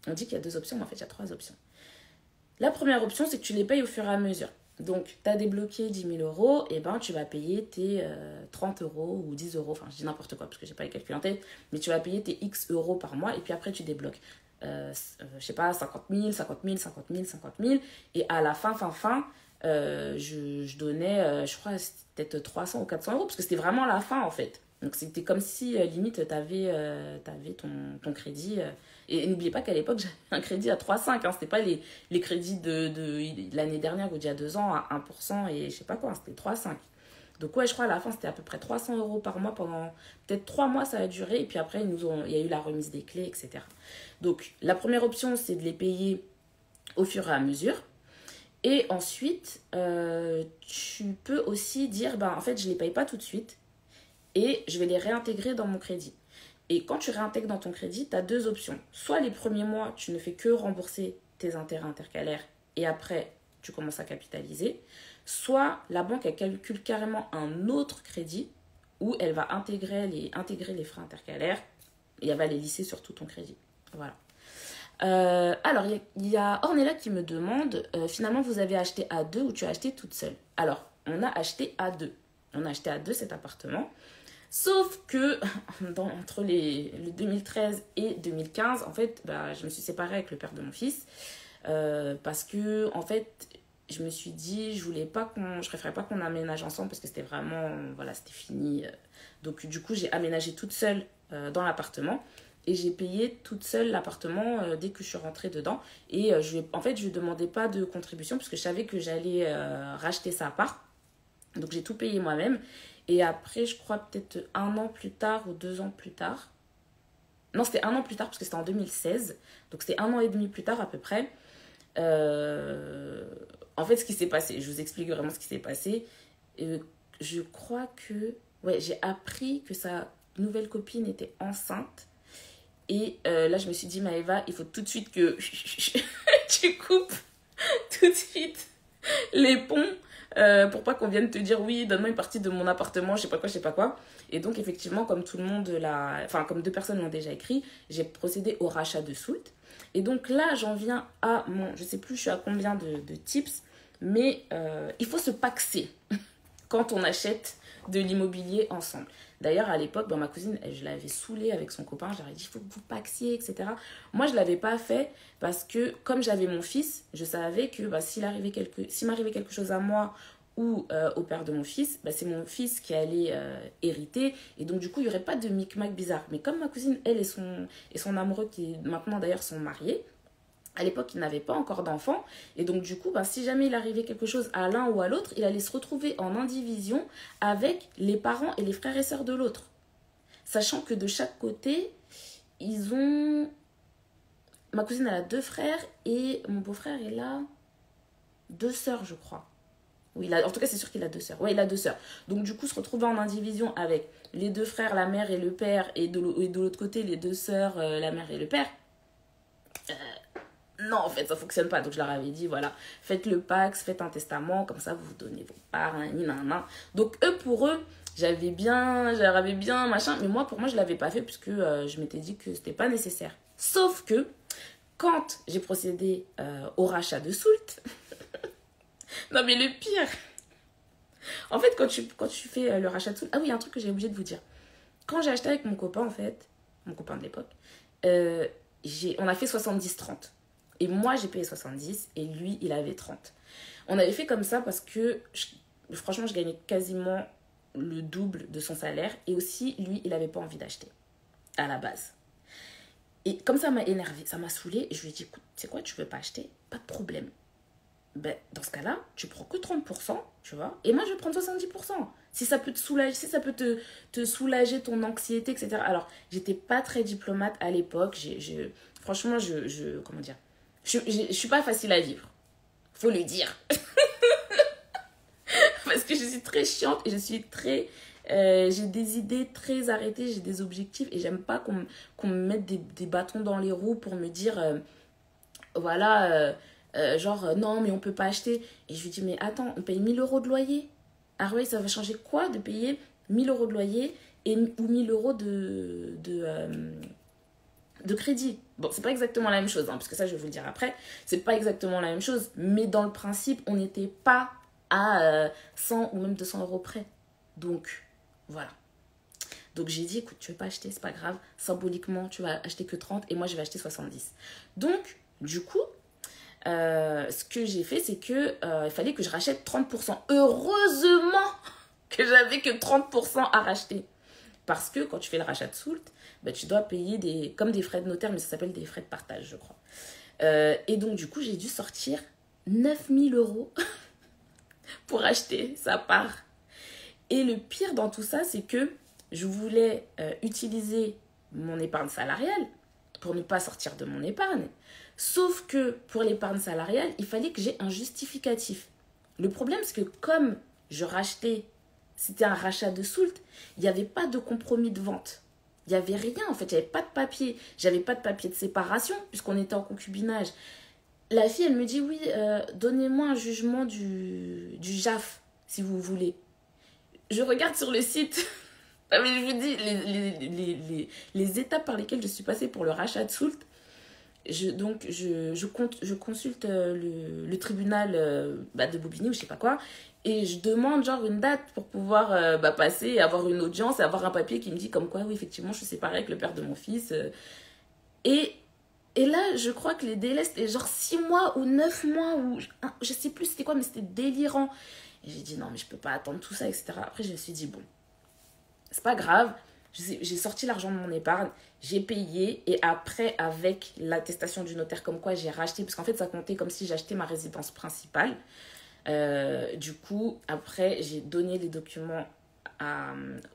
[SPEAKER 1] On dit qu'il y a deux options, mais en fait, il y a trois options. La première option, c'est que tu les payes au fur et à mesure. Donc, tu as débloqué 10 000 euros, et tu vas payer tes 30 euros ou 10 euros, enfin, je dis n'importe quoi parce que je n'ai pas les calculs en tête, mais tu vas payer tes X euros par mois, et puis après, tu débloques, je sais pas, 50 000, 50 000, 50 000, 50 000, et à la fin, je donnais, je crois, peut-être 300 ou 400 euros, parce que c'était vraiment la fin, en fait. Donc, c'était comme si, limite, tu avais ton crédit. Et n'oubliez pas qu'à l'époque, j'avais un crédit à 3,5. Hein. C'était pas les crédits de l'année dernière ou d'il y a 2 ans à 1% et je sais pas quoi. C'était 3,5. Donc, ouais, je crois à la fin, c'était à peu près 300 euros par mois pendant peut-être 3 mois, ça a duré. Et puis après, il y a eu la remise des clés, etc. Donc, la première option, c'est de les payer au fur et à mesure. Et ensuite, tu peux aussi dire, en fait, je ne les paye pas tout de suite et je vais les réintégrer dans mon crédit. Et quand tu réintègres dans ton crédit, tu as deux options. Soit les premiers mois, tu ne fais que rembourser tes intérêts intercalaires et après, tu commences à capitaliser. Soit la banque, elle calcule carrément un autre crédit où elle va intégrer les frais intercalaires et elle va les lisser sur tout ton crédit. Voilà. Alors, il y a Ornella qui me demande, finalement, vous avez acheté à deux ou tu as acheté toute seule? Alors, on a acheté à deux. On a acheté à deux cet appartement. Sauf que entre le 2013 et 2015, en fait, je me suis séparée avec le père de mon fils parce que, en fait, je me suis dit, je préférais pas qu'on aménage ensemble parce que c'était vraiment, voilà, c'était fini. Donc, du coup, j'ai aménagé toute seule dans l'appartement et j'ai payé toute seule l'appartement dès que je suis rentrée dedans. Et en fait, je lui demandais pas de contribution parce que je savais que j'allais racheter sa part. Donc, j'ai tout payé moi-même. Et après, je crois peut-être 1 an plus tard ou 2 ans plus tard. Non, c'était 1 an plus tard parce que c'était en 2016. Donc, c'était 1 an et demi plus tard à peu près. En fait, ce qui s'est passé, je vous explique vraiment ce qui s'est passé. Je crois que... Ouais, j'ai appris que sa nouvelle copine était enceinte. Et là, je me suis dit, Maëva, il faut tout de suite que tu coupes tout de suite les ponts. Pour pas qu'on vienne te dire oui, donne-moi une partie de mon appartement, je sais pas quoi. Et donc effectivement, comme tout le monde comme 2 personnes l'ont déjà écrit, j'ai procédé au rachat de Soult. Et donc là, j'en viens à je sais plus, je suis à combien de tips, mais il faut se paxer quand on achète de l'immobilier ensemble. D'ailleurs, à l'époque, ma cousine, je l'avais saoulée avec son copain. Je leur ai dit, il faut que vous paxiez, etc. Moi, je ne l'avais pas fait parce que, comme j'avais mon fils, je savais que s'il m'arrivait quelque chose à moi ou au père de mon fils, c'est mon fils qui allait hériter. Et donc, du coup, il n'y aurait pas de micmac bizarre. Mais comme ma cousine, elle et son amoureux, qui maintenant d'ailleurs sont mariés, à l'époque, il n'avait pas encore d'enfants. Et donc, du coup, si jamais il arrivait quelque chose à l'un ou à l'autre, il allait se retrouver en indivision avec les parents et les frères et sœurs de l'autre. Sachant que de chaque côté, ils ont... Ma cousine, elle a 2 frères et mon beau-frère, il a 2 sœurs, je crois. Oui, en tout cas, c'est sûr qu'il a 2 sœurs. Oui, il a 2 sœurs. Donc, du coup, se retrouver en indivision avec les 2 frères, la mère et le père, et de l'autre côté, les 2 sœurs, la mère et le père... Non, en fait, ça fonctionne pas. Donc, je leur avais dit, voilà, faites le Pax, faites un testament, comme ça, vous donnez vos parts, Donc, pour eux, j'avais bien, machin. Mais moi, pour moi, je l'avais pas fait puisque je m'étais dit que c'était pas nécessaire. Sauf que, quand j'ai procédé au rachat de Soult, non, mais le pire, en fait, quand tu fais le rachat de Soult, ah oui, il y a un truc que j'ai oublié de vous dire. Quand j'ai acheté avec mon copain, en fait, mon copain de l'époque, on a fait 70-30. Et moi, j'ai payé 70 et lui, il avait 30. On avait fait comme ça parce que, franchement, je gagnais quasiment le double de son salaire. Et aussi, lui, il n'avait pas envie d'acheter à la base. Et comme ça m'a énervée, ça m'a saoulée. Et je lui ai dit, écoute, c'est quoi, tu veux pas acheter? Pas de problème. ben, dans ce cas-là, tu prends que 30%, tu vois, et moi, je vais prendre 70%. Si ça peut te soulager, si ça peut te soulager ton anxiété, etc. Alors, j'étais pas très diplomate à l'époque. Franchement, comment dire, je suis pas facile à vivre. Faut le dire. Parce que je suis très chiante et je suis très... j'ai des idées très arrêtées, j'ai des objectifs et j'aime pas qu'on me mette des bâtons dans les roues pour me dire, voilà, non, mais on peut pas acheter. Et je lui dis, mais attends, on paye 1 000 € de loyer. Ah ouais, ça va changer quoi de payer 1 000 € de loyer ou 1 000 € de crédit? Bon, c'est pas exactement la même chose, hein, parce que ça, je vais vous le dire après. C'est pas exactement la même chose, mais dans le principe, on n'était pas à 100 ou même 200 € près. Donc, voilà. Donc, j'ai dit, écoute, tu veux pas acheter, c'est pas grave. Symboliquement, tu vas acheter que 30 et moi, je vais acheter 70. Donc, du coup, ce que j'ai fait, c'est que il fallait que je rachète 30%. Heureusement que j'avais que 30% à racheter. Parce que quand tu fais le rachat de soult, bah, tu dois payer comme des frais de notaire, mais ça s'appelle des frais de partage, je crois. Et donc, du coup, j'ai dû sortir 9 000 € pour acheter sa part. Et le pire dans tout ça, c'est que je voulais utiliser mon épargne salariale pour ne pas sortir de mon épargne. Sauf que pour l'épargne salariale, il fallait que j'ai un justificatif. Le problème, c'est que comme je rachetais, c'était un rachat de soult, il n'y avait pas de compromis de vente. Il n'y avait rien, en fait, il n'y avait pas de papier. J'avais pas de papier de séparation, puisqu'on était en concubinage. La fille, elle me dit, oui, donnez-moi un jugement du JAF, si vous voulez. Je regarde sur le site. Ah, mais je vous dis, les étapes par lesquelles je suis passée pour le rachat de soult, je consulte le tribunal de Bobigny ou je sais pas quoi, et je demande genre une date pour pouvoir passer, avoir une audience et avoir un papier qui me dit comme quoi, oui, effectivement, je suis séparée avec le père de mon fils. Et, et là, je crois que les délais, c'était genre 6 mois ou 9 mois, ou je sais plus c'était quoi, mais c'était délirant. Et j'ai dit non, mais je peux pas attendre tout ça, etc. Après, je me suis dit, bon, c'est pas grave. J'ai sorti l'argent de mon épargne, j'ai payé et après, avec l'attestation du notaire comme quoi j'ai racheté, parce qu'en fait, ça comptait comme si j'achetais ma résidence principale. Du coup, après, j'ai donné les documents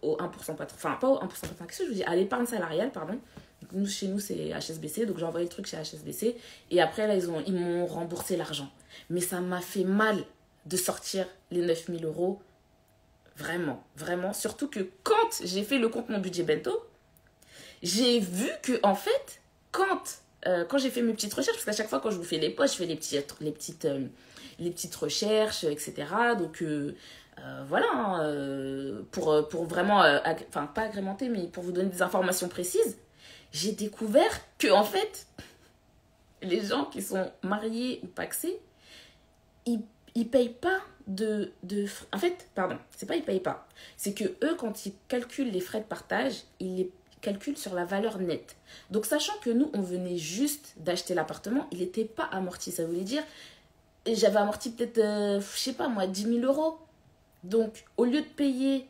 [SPEAKER 1] au 1% patron, enfin, pas au 1% patron, qu'est-ce que je vous dis, à l'épargne salariale, pardon. Donc, nous, chez nous, c'est HSBC, donc j'ai envoyé le truc chez HSBC. Et après, là, ils m'ont remboursé l'argent. Mais ça m'a fait mal de sortir les 9 000 €. Vraiment, vraiment. Surtout que quand j'ai fait le compte mon budget bento, j'ai vu que, en fait, quand j'ai fait mes petites recherches, parce qu'à chaque fois, quand je vous fais les posts, je fais les petites recherches, etc. Donc, voilà, hein, pour vraiment, enfin, pas agrémenter, mais pour vous donner des informations précises, j'ai découvert que, en fait, les gens qui sont mariés ou pacsés, ils payent pas en fait, pardon, c'est pas ils payent pas. C'est que eux, quand ils calculent les frais de partage, ils les calculent sur la valeur nette. Donc, sachant que nous, on venait juste d'acheter l'appartement, il n'était pas amorti. Ça voulait dire, j'avais amorti peut-être, je sais pas moi, 10 000 €. Donc, au lieu de payer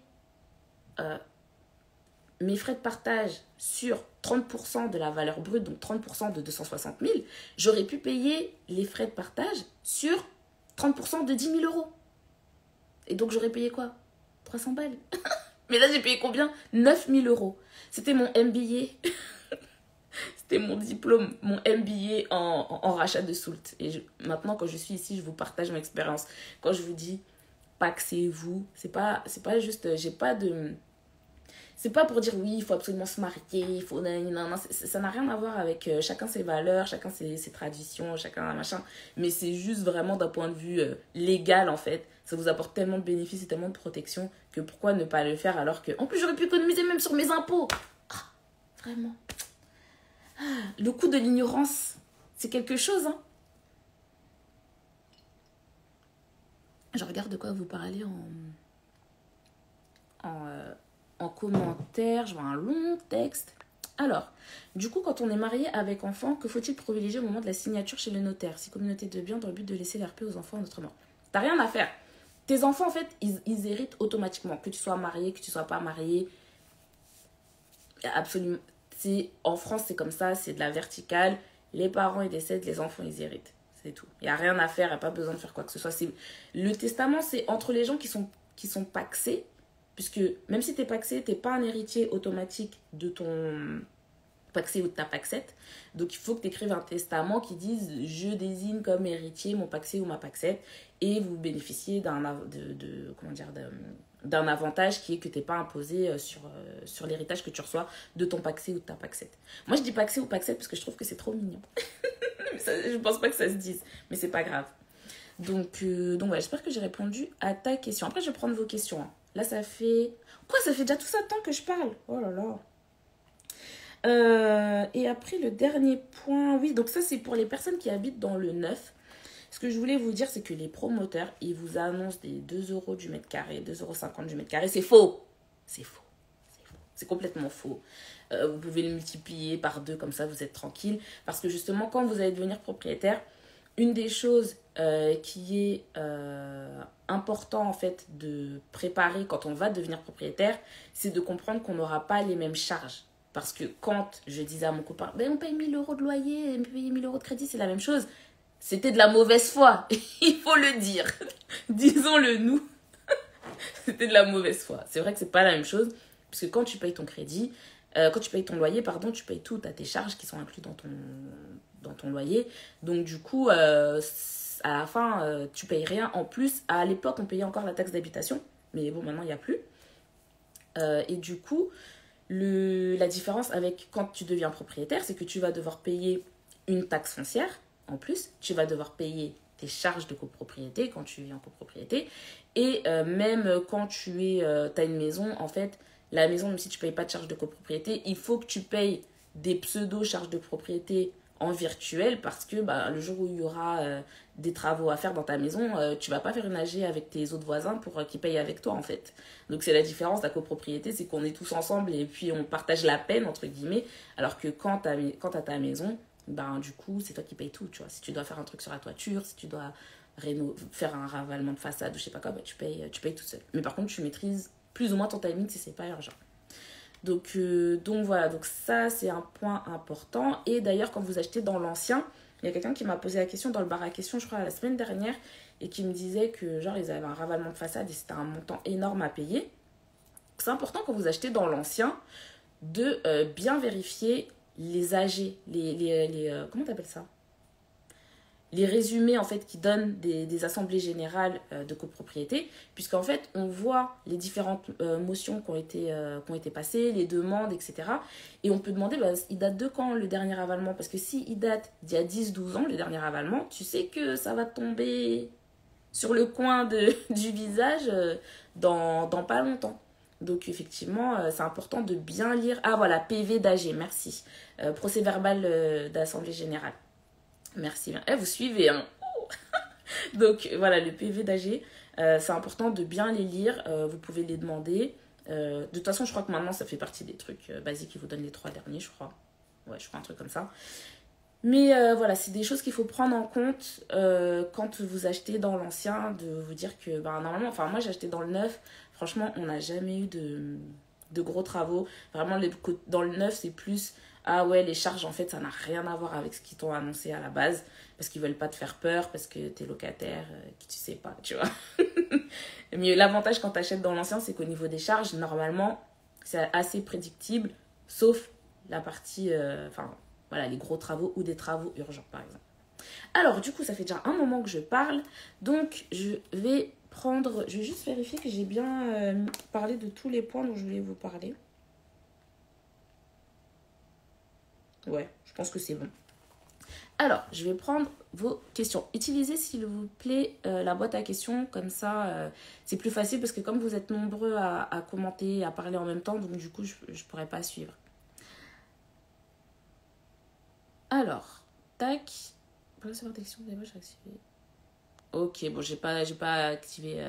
[SPEAKER 1] mes frais de partage sur 30% de la valeur brute, donc 30% de 260 000, j'aurais pu payer les frais de partage sur 30% de 10 000 €. Et donc, j'aurais payé quoi? 300 balles. Mais là, j'ai payé combien? 9 000 €. C'était mon MBA. C'était mon diplôme, mon MBA en rachat de soult. Et maintenant, quand je suis ici, je vous partage mon expérience. Quand je vous dis, paxez-vous, c'est pas juste, j'ai pas de... C'est pas pour dire oui, il faut absolument se marier, il faut... Non, ça n'a rien à voir avec chacun ses valeurs, chacun ses traditions, chacun machin. Mais c'est juste vraiment d'un point de vue légal, en fait. Ça vous apporte tellement de bénéfices et tellement de protection que pourquoi ne pas le faire alors que... En plus, j'aurais pu économiser même sur mes impôts. Ah, vraiment. Ah, le coût de l'ignorance, c'est quelque chose, hein. Je regarde de quoi vous parlez en commentaire. Je vois un long texte. Alors, du coup, quand on est marié avec enfant, que faut-il privilégier au moment de la signature chez le notaire? Si communauté de biens dans le but de laisser l'RP aux enfants en notre mort. T'as rien à faire. Tes enfants, en fait, ils héritent automatiquement. Que tu sois marié, que tu sois pas marié. Absolument. En France, c'est comme ça, c'est de la verticale. Les parents, ils décèdent, les enfants, ils héritent. C'est tout. Il n'y a rien à faire, il n'y a pas besoin de faire quoi que ce soit. Le testament, c'est entre les gens qui sont pacsés, puisque même si tu es pacsé, tu n'es pas un héritier automatique de ton pacsé ou de ta pacsette. Donc il faut que tu écrives un testament qui dise je désigne comme héritier mon pacsé ou ma pacsette et vous bénéficiez d'un avantage qui est que tu n'es pas imposé sur l'héritage que tu reçois de ton pacsé ou de ta pacsette. Moi je dis pacsé ou pacsette parce que je trouve que c'est trop mignon. Je pense pas que ça se dise, mais c'est pas grave. Donc ouais, j'espère que j'ai répondu à ta question. Après je vais prendre vos questions. Hein. Là ça fait... Quoi, ça fait déjà tout ça de temps que je parle? Oh là là. Et après, le dernier point, oui, donc ça, c'est pour les personnes qui habitent dans le neuf. Ce que je voulais vous dire, c'est que les promoteurs, ils vous annoncent des 2 euros du mètre carré, 2,50 € du mètre carré. C'est faux. C'est faux. C'est faux. C'est complètement faux. Vous pouvez le multiplier par 2, comme ça, vous êtes tranquille. Parce que justement, quand vous allez devenir propriétaire, une des choses qui est important, en fait, de préparer quand on va devenir propriétaire, c'est de comprendre qu'on n'aura pas les mêmes charges. Parce que quand je disais à mon copain, ben on paye 1 000 € de loyer, on paye 1 000 € de crédit, c'est la même chose. C'était de la mauvaise foi. Il faut le dire. Disons-le nous. C'était de la mauvaise foi. C'est vrai que c'est pas la même chose. Parce que quand tu payes ton crédit, quand tu payes ton loyer, pardon, tu payes tout. Tu as tes charges qui sont incluses dans ton loyer. Donc du coup, à la fin, tu payes rien. En plus, à l'époque, on payait encore la taxe d'habitation. Mais bon, maintenant, il n'y a plus. Et du coup... La différence avec quand tu deviens propriétaire, c'est que tu vas devoir payer une taxe foncière en plus. Tu vas devoir payer tes charges de copropriété quand tu es en copropriété. Et même quand tu as une maison, en fait, la maison, même si tu ne payes pas de charges de copropriété, il faut que tu payes des pseudo-charges de propriété en virtuel parce que le jour où il y aura des travaux à faire dans ta maison, tu vas pas faire une AG avec tes autres voisins pour qu'ils payent avec toi en fait. Donc c'est la différence, la copropriété, c'est qu'on est tous ensemble et puis on partage la peine entre guillemets, alors que quand t'as ta maison, du coup c'est toi qui payes tout, tu vois. Si tu dois faire un truc sur la toiture, si tu dois faire un ravalement de façade ou je sais pas quoi, tu payes tout seul. Mais par contre tu maîtrises plus ou moins ton timing si c'est pas urgent. Donc voilà, donc ça c'est un point important. Et d'ailleurs quand vous achetez dans l'ancien, il y a quelqu'un qui m'a posé la question dans le bar à questions, je crois la semaine dernière, et qui me disait que genre ils avaient un ravalement de façade et c'était un montant énorme à payer. C'est important quand vous achetez dans l'ancien de bien vérifier les AG, comment t'appelles ça? Les résumés en fait qui donnent des assemblées générales de copropriété, puisqu'en fait on voit les différentes motions qui ont été passées, les demandes, etc. Et on peut demander, il date de quand le dernier ravalement? Parce que s'il date d'il y a 10-12 ans, le dernier ravalement, tu sais que ça va tomber sur le coin du visage dans pas longtemps. Donc effectivement, c'est important de bien lire. Ah voilà, PV d'AG, merci. Procès verbal d'assemblée générale. Merci bien. Vous suivez, hein. Donc voilà, le PV d'AG, c'est important de bien les lire. Vous pouvez les demander. De toute façon, je crois que maintenant, ça fait partie des trucs basiques. Ils vous donnent les 3 derniers, je crois. Ouais, je crois un truc comme ça. Mais voilà, c'est des choses qu'il faut prendre en compte quand vous achetez dans l'ancien, de vous dire que normalement, enfin moi j'ai acheté dans le neuf, franchement on n'a jamais eu de gros travaux. Vraiment dans le neuf c'est plus, ah ouais les charges en fait ça n'a rien à voir avec ce qu'ils t'ont annoncé à la base, parce qu'ils veulent pas te faire peur, parce que t'es locataire, que tu sais pas, tu vois. Mais l'avantage quand t'achètes dans l'ancien c'est qu'au niveau des charges, normalement c'est assez prédictible, sauf la partie, voilà, les gros travaux ou des travaux urgents, par exemple. Alors, du coup, ça fait déjà un moment que je parle. Donc, je vais juste vérifier que j'ai bien parlé de tous les points dont je voulais vous parler. Ouais, je pense que c'est bon. Alors, je vais prendre vos questions. Utilisez, s'il vous plaît, la boîte à questions. Comme ça, c'est plus facile parce que comme vous êtes nombreux à commenter, à parler en même temps, donc du coup, je ne pourrais pas suivre. Alors, tac. Pour recevoir des questions, j'ai activé. Ok, bon, j'ai pas activé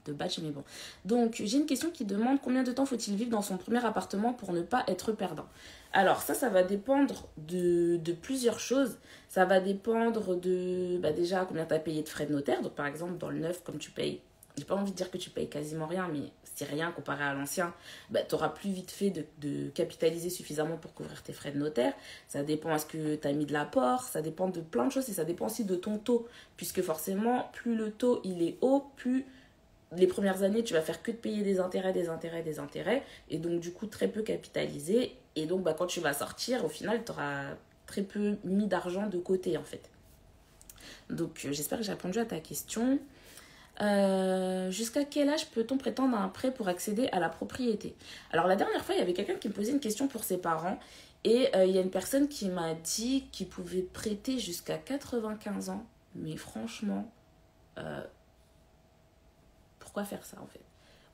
[SPEAKER 1] de batch, mais bon. Donc, j'ai une question qui demande combien de temps faut-il vivre dans son premier appartement pour ne pas être perdant. Alors, ça va dépendre de plusieurs choses. Ça va dépendre de, déjà, combien tu as payé de frais de notaire. Donc, par exemple, dans le neuf, comme tu payes j'ai pas envie de dire que tu payes quasiment rien, mais c'est rien comparé à l'ancien, bah, tu auras plus vite fait de capitaliser suffisamment pour couvrir tes frais de notaire. Ça dépend, est-ce que tu as mis de l'apport, ça dépend de plein de choses et ça dépend aussi de ton taux. Puisque forcément, plus le taux il est haut, plus les premières années, tu vas faire que de payer des intérêts, des intérêts, des intérêts. Et donc, du coup, très peu capitalisé. Et donc, bah, quand tu vas sortir, au final, tu auras très peu mis d'argent de côté, en fait. Donc, j'espère que j'ai répondu à ta question. Jusqu'à quel âge peut-on prétendre à un prêt pour accéder à la propriété? Alors, la dernière fois, il y avait quelqu'un qui me posait une question pour ses parents. Et il y a une personne qui m'a dit qu'il pouvait prêter jusqu'à 95 ans. Mais franchement, pourquoi faire ça en fait?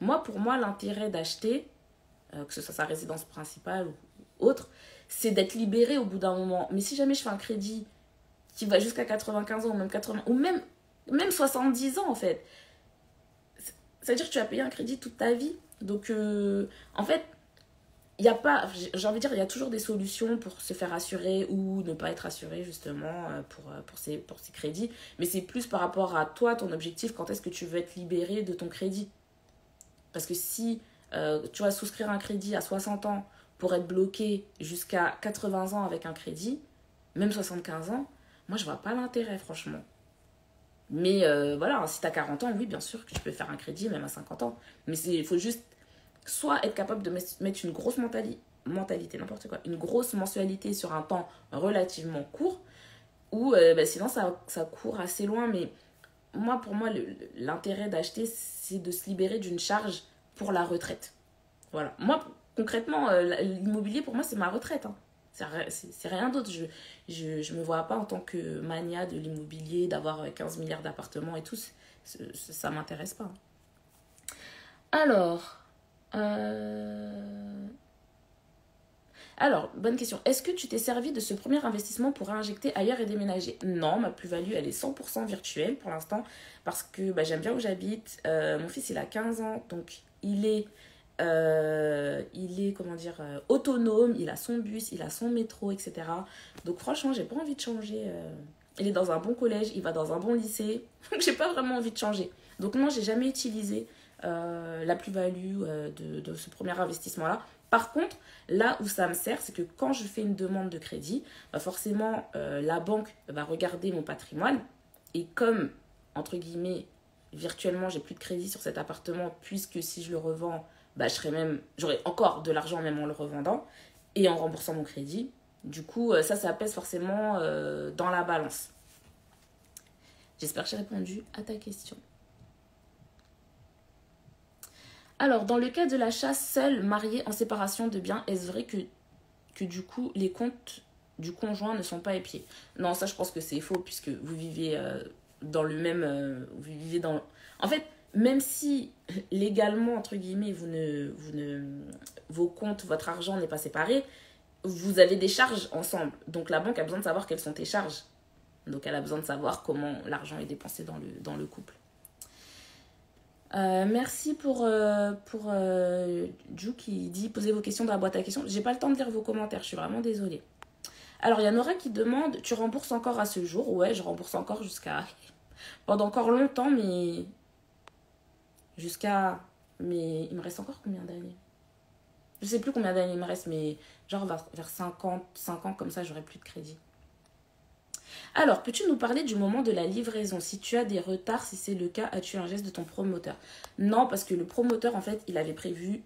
[SPEAKER 1] Moi, pour moi, l'intérêt d'acheter, que ce soit sa résidence principale ou autre, c'est d'être libéré au bout d'un moment. Mais si jamais je fais un crédit qui va jusqu'à 95 ans ou même 80 ou même 70 ans en fait, c'est-à-dire que tu vas payer un crédit toute ta vie. Donc en fait, il y a pas, j'ai envie de dire, il y a toujours des solutions pour se faire assurer ou ne pas être assuré justement pour ces crédits. Mais c'est plus par rapport à toi, ton objectif, quand est-ce que tu veux être libéré de ton crédit. Parce que si tu vas souscrire un crédit à 60 ans pour être bloqué jusqu'à 80 ans avec un crédit, même 75 ans, moi je vois pas l'intérêt franchement. Mais voilà, si tu as 40 ans, oui, bien sûr que tu peux faire un crédit même à 50 ans. Mais il faut juste soit être capable de mettre une grosse mentalité, n'importe quoi, une grosse mensualité sur un temps relativement court, ou sinon ça court assez loin. Mais moi, pour moi, l'intérêt d'acheter, c'est de se libérer d'une charge pour la retraite. Voilà. Moi, concrètement, l'immobilier, pour moi, c'est ma retraite. Hein. C'est rien d'autre. Je me vois pas en tant que mania de l'immobilier, d'avoir 15 milliards d'appartements et tout. Ça m'intéresse pas. Alors, alors, bonne question. Est-ce que tu t'es servi de ce premier investissement pour réinjecter ailleurs et déménager? Non, ma plus-value, elle est 100% virtuelle pour l'instant parce que bah, j'aime bien où j'habite. Mon fils, il a 15 ans, donc comment dire, autonome. Il a son bus, il a son métro, etc. Donc franchement, j'ai pas envie de changer. Il est dans un bon collège, il va dans un bon lycée. Donc j'ai pas vraiment envie de changer. Donc non, j'ai jamais utilisé la plus-value de ce premier investissement-là. Par contre, là où ça me sert, c'est que quand je fais une demande de crédit, bah forcément, la banque va regarder mon patrimoine. Et comme, entre guillemets, virtuellement, j'ai plus de crédit sur cet appartement, puisque si je le revends, bah, j'aurai encore de l'argent même en le revendant et en remboursant mon crédit. Du coup, ça pèse forcément dans la balance. J'espère que j'ai répondu à ta question. Alors, dans le cas de l'achat seul, marié, en séparation de biens, est-ce vrai que du coup, les comptes du conjoint ne sont pas épiés? Non, ça, je pense que c'est faux, puisque vous vivez dans le même... vous vivez dans... En fait, même si légalement, entre guillemets, vos comptes, votre argent n'est pas séparé, vous avez des charges ensemble. Donc, la banque a besoin de savoir quelles sont tes charges. Donc, elle a besoin de savoir comment l'argent est dépensé dans le couple. Merci pour Ju qui dit posez vos questions dans la boîte à questions. J'ai pas le temps de lire vos commentaires, je suis vraiment désolée. Alors il y a Nora qui demande tu rembourses encore à ce jour? Ouais, je rembourse encore pendant encore longtemps, mais mais il me reste encore combien d'années? Je sais plus combien d'années il me reste, mais genre vers 5 ans comme ça, j'aurai plus de crédit. Alors, peux-tu nous parler du moment de la livraison? Si tu as des retards, si c'est le cas, as-tu un geste de ton promoteur? Non, parce que le promoteur, en fait, il avait prévu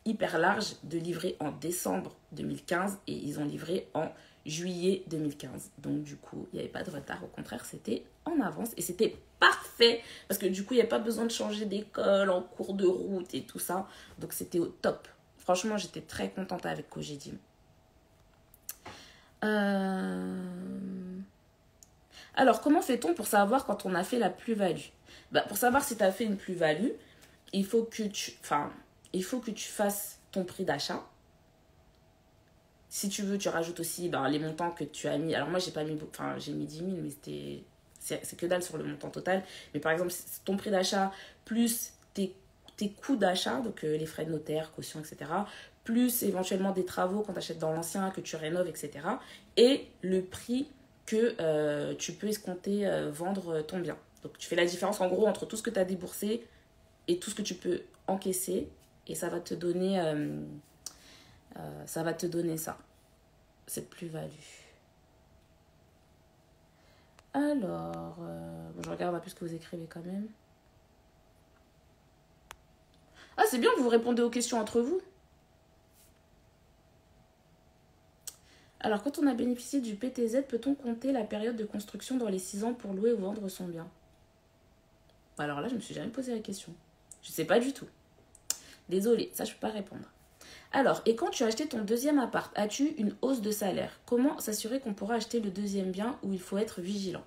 [SPEAKER 1] hyper large de livrer en décembre 2015 et ils ont livré en juillet 2015. Donc, du coup, il n'y avait pas de retard. Au contraire, c'était en avance et c'était parfait parce que du coup, il n'y a pas besoin de changer d'école en cours de route et tout ça. Donc, c'était au top. Franchement, j'étais très contente avec Cogedim. Alors, comment fait-on pour savoir quand on a fait la plus-value? Pour savoir si tu as fait une plus-value, il faut que tu fasses ton prix d'achat. Si tu veux, tu rajoutes aussi les montants que tu as mis. Alors moi, j'ai mis 10 000, mais c'est que dalle sur le montant total. Mais par exemple, c'est ton prix d'achat plus tes coûts d'achat, donc les frais de notaire, caution, etc. Plus éventuellement des travaux quand tu achètes dans l'ancien, que tu rénoves, etc. Et le prix que tu peux escompter vendre ton bien. Donc tu fais la différence en gros entre tout ce que tu as déboursé et tout ce que tu peux encaisser. Et ça va te donner, ça, cette plus-value. Alors, je regarde un peu ce que vous écrivez quand même. Ah, c'est bien que vous répondez aux questions entre vous. Alors, quand on a bénéficié du PTZ, peut-on compter la période de construction dans les 6 ans pour louer ou vendre son bien? Alors là, je me suis jamais posé la question. Je sais pas du tout. Désolée, ça je peux pas répondre. Alors, et quand tu as acheté ton deuxième appart, as-tu une hausse de salaire? Comment s'assurer qu'on pourra acheter le deuxième bien où il faut être vigilant?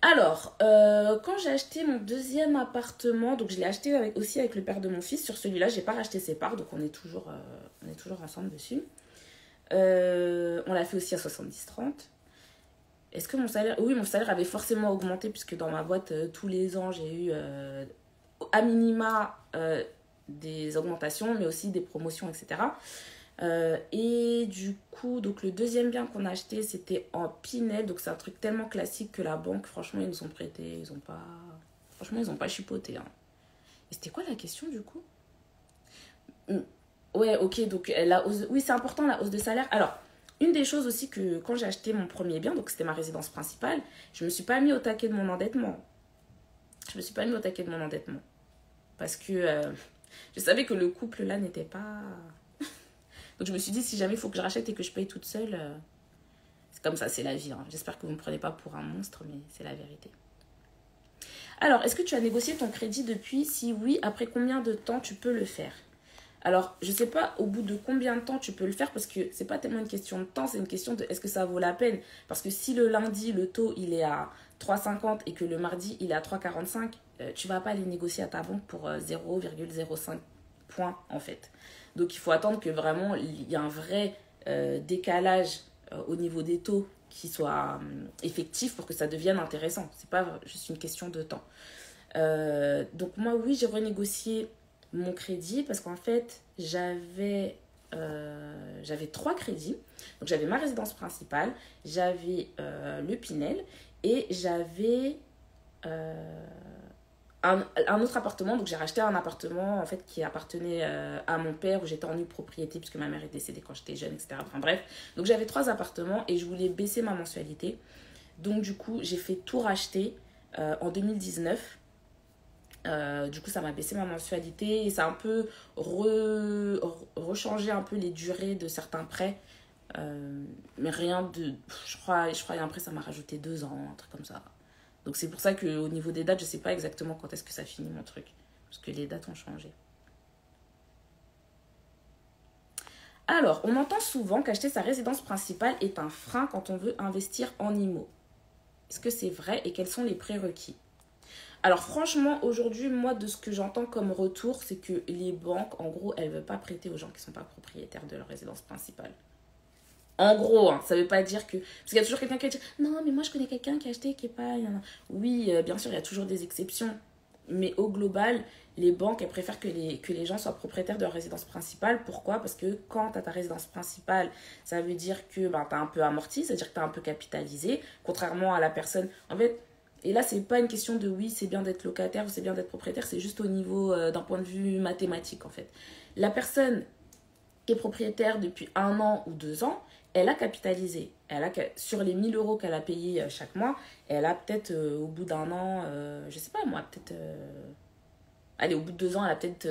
[SPEAKER 1] Alors, quand j'ai acheté mon deuxième appartement, donc je l'ai acheté aussi avec le père de mon fils. Sur celui-là, j'ai pas racheté ses parts, donc on est toujours ensemble dessus. On l'a fait aussi à 70-30. Est-ce que mon salaire... Oui, mon salaire avait forcément augmenté puisque dans ma boîte, tous les ans, j'ai eu à minima des augmentations, mais aussi des promotions, etc. Et du coup, donc le deuxième bien qu'on a acheté, c'était en Pinel. Donc c'est un truc tellement classique que la banque, franchement, ils nous ont prêté. Ils ont pas... Franchement, ils n'ont pas chipoté. Hein. Et c'était quoi la question du coup? Ouais, ok, donc la hausse... Oui, c'est important la hausse de salaire. Alors, une des choses aussi que quand j'ai acheté mon premier bien, donc c'était ma résidence principale, je me suis pas mis au taquet de mon endettement. Parce que je savais que le couple là n'était pas... Donc je me suis dit, si jamais il faut que je rachète et que je paye toute seule, c'est comme ça, c'est la vie. Hein. J'espère que vous ne me prenez pas pour un monstre, mais c'est la vérité. Alors, est-ce que tu as négocié ton crédit depuis? Si oui, après combien de temps tu peux le faire? Alors, je ne sais pas au bout de combien de temps tu peux le faire parce que c'est pas tellement une question de temps, c'est une question de est-ce que ça vaut la peine? Parce que si le lundi, le taux, il est à 3,50 et que le mardi, il est à 3,45, tu vas pas aller négocier à ta banque pour 0,05 points en fait. Donc, il faut attendre que vraiment, il y ait un vrai décalage au niveau des taux qui soit effectif pour que ça devienne intéressant. C'est pas juste une question de temps. Donc, moi, oui, j'ai renégocié mon crédit parce qu'en fait j'avais 3 crédits. Donc j'avais ma résidence principale, j'avais le Pinel et j'avais un autre appartement. Donc j'ai racheté un appartement en fait qui appartenait à mon père où j'étais en nue propriété puisque ma mère est décédée quand j'étais jeune, etc. Enfin bref, donc j'avais 3 appartements et je voulais baisser ma mensualité. Donc du coup j'ai fait tout racheter en 2019. Du coup, ça m'a baissé ma mensualité et ça a un peu rechangé un peu les durées de certains prêts. Mais rien de... Je crois il y a un prêt, ça m'a rajouté 2 ans, un truc comme ça. Donc c'est pour ça qu'au niveau des dates, je sais pas exactement quand est-ce que ça finit mon truc. Parce que les dates ont changé. Alors, on entend souvent qu'acheter sa résidence principale est un frein quand on veut investir en IMO. Est-ce que c'est vrai et quels sont les prérequis? Alors franchement, aujourd'hui, moi, de ce que j'entends comme retour, c'est que les banques, en gros, elles ne veulent pas prêter aux gens qui ne sont pas propriétaires de leur résidence principale. En gros, hein, ça ne veut pas dire que... Parce qu'il y a toujours quelqu'un qui va dire « Non, mais moi, je connais quelqu'un qui a acheté, qui n'est pas... » Oui, bien sûr, il y a toujours des exceptions. Mais au global, les banques, elles préfèrent que les gens soient propriétaires de leur résidence principale. Pourquoi? Parce que quand tu as ta résidence principale, ça veut dire que tu as un peu amorti, c'est-à-dire que tu as un peu capitalisé. Contrairement à la personne... En fait... Et là, c'est pas une question de oui, c'est bien d'être locataire ou c'est bien d'être propriétaire, c'est juste au niveau d'un point de vue mathématique en fait. La personne qui est propriétaire depuis 1 an ou 2 ans, elle a capitalisé. Sur les 1 000 € qu'elle a payés chaque mois, elle a peut-être au bout d'1 an, je sais pas moi, peut-être. Allez, au bout de 2 ans, elle a peut-être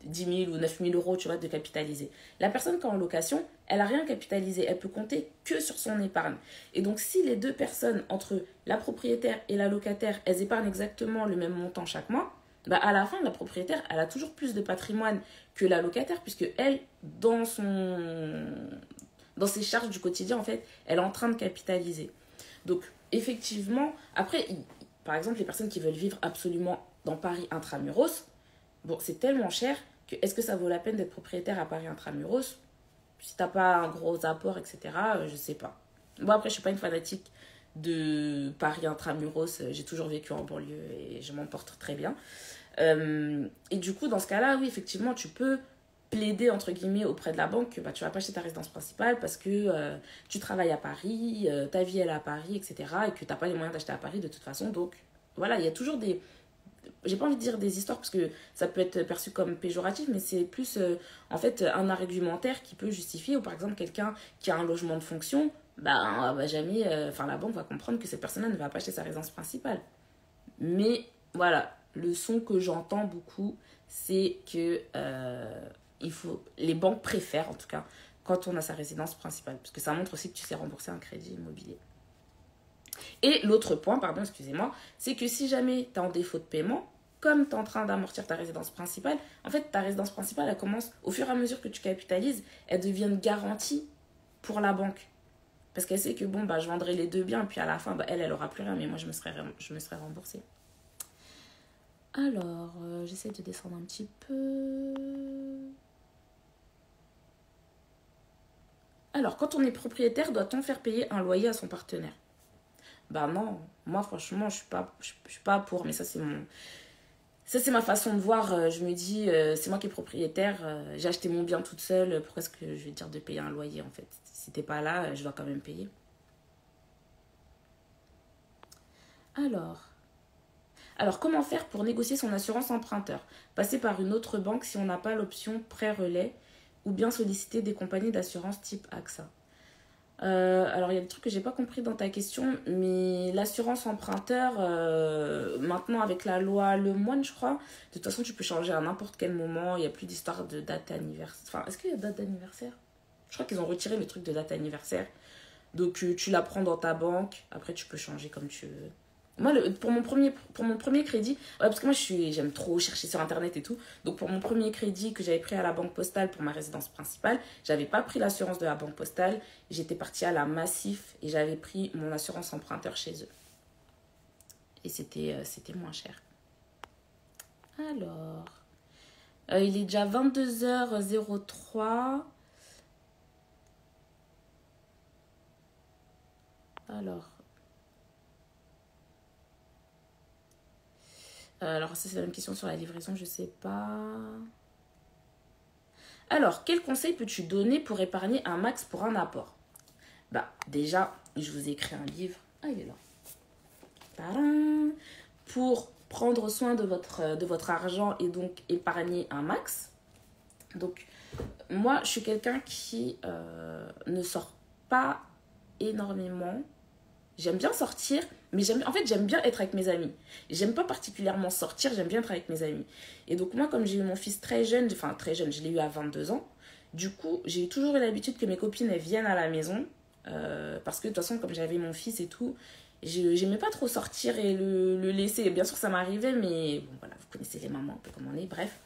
[SPEAKER 1] 10 000 ou 9 000 € tu vois, de capitaliser. La personne qui est en location, elle n'a rien capitalisé. Elle peut compter que sur son épargne. Et donc, si les deux personnes, entre la propriétaire et la locataire, elles épargnent exactement le même montant chaque mois, bah à la fin, la propriétaire, elle a toujours plus de patrimoine que la locataire, puisque elle, dans ses charges du quotidien, en fait, elle est en train de capitaliser. Donc, effectivement, après, par exemple, les personnes qui veulent vivre absolument dans Paris intramuros, bon, c'est tellement cher que est-ce que ça vaut la peine d'être propriétaire à Paris intramuros? Si t'as pas un gros apport, etc., je sais pas. Bon, après, je suis pas une fanatique de Paris intramuros. J'ai toujours vécu en banlieue et je m'en porte très bien. Et du coup, dans ce cas-là, oui, effectivement, tu peux plaider, entre guillemets, auprès de la banque que bah, tu vas pas acheter ta résidence principale parce que tu travailles à Paris, ta vie, elle est à Paris, etc., et que t'as pas les moyens d'acheter à Paris de toute façon. Donc, voilà, il y a toujours j'ai pas envie de dire des histoires parce que ça peut être perçu comme péjoratif, mais c'est plus en fait un argumentaire qui peut justifier, ou par exemple quelqu'un qui a un logement de fonction, bah, va jamais, enfin la banque va comprendre que cette personne-là ne va pas acheter sa résidence principale. Mais voilà, le son que j'entends beaucoup, c'est que les banques préfèrent en tout cas quand on a sa résidence principale, parce que ça montre aussi que tu sais rembourser un crédit immobilier. Et l'autre point, pardon, excusez-moi, c'est que si jamais tu es en défaut de paiement, comme tu es en train d'amortir ta résidence principale, en fait, ta résidence principale, elle commence, au fur et à mesure que tu capitalises, elle devient une garantie pour la banque. Parce qu'elle sait que, bon, bah, je vendrai les deux biens, puis à la fin, bah, elle aura plus rien, mais moi, je me serais remboursée. Alors, j'essaie de descendre un petit peu. Alors, quand on est propriétaire, doit-on faire payer un loyer à son partenaire? Bah non, moi franchement, je suis pas pour, mais ça c'est ma façon de voir. Je me dis, c'est moi qui est propriétaire, j'ai acheté mon bien toute seule, pourquoi est-ce que je vais te dire de payer un loyer en fait? Si t'es pas là, je dois quand même payer. Alors, alors comment faire pour négocier son assurance emprunteur? Passer par une autre banque si on n'a pas l'option prêt-relais ou bien solliciter des compagnies d'assurance type AXA? Alors, il y a des trucs que j'ai pas compris dans ta question, mais l'assurance emprunteur, maintenant avec la loi Lemoine, je crois, de toute façon, tu peux changer à n'importe quel moment. Il n'y a plus d'histoire de date anniversaire. Enfin, est-ce qu'il y a date d'anniversaire? Je crois qu'ils ont retiré le truc de date anniversaire. Donc, tu la prends dans ta banque. Après, tu peux changer comme tu veux. Moi, pour mon premier crédit, ouais, parce que moi, j'aime trop chercher sur Internet et tout. Donc, pour mon premier crédit que j'avais pris à la Banque Postale pour ma résidence principale, j'avais pas pris l'assurance de la Banque Postale. J'étais partie à la Massif et j'avais pris mon assurance emprunteur chez eux. Et c'était moins cher. Alors, il est déjà 22h03. Alors, ça, c'est la même question sur la livraison, je sais pas. Alors, quel conseil peux-tu donner pour épargner un max pour un apport? Bah, déjà, je vous ai écrit un livre. Ah, il est là. Tadam! Pour prendre soin de votre argent et donc épargner un max. Donc, moi, je suis quelqu'un qui ne sort pas énormément. J'aime bien sortir, mais j'aime bien être avec mes amis. J'aime pas particulièrement sortir, j'aime bien être avec mes amis. Et donc moi, comme j'ai eu mon fils très jeune, enfin très jeune, je l'ai eu à 22 ans, du coup, j'ai toujours eu l'habitude que mes copines, elles viennent à la maison. Parce que de toute façon, comme j'avais mon fils et tout, j'aimais pas trop sortir et le laisser. Bien sûr, ça m'arrivait, mais bon, voilà, vous connaissez les mamans un peu comme on est, bref.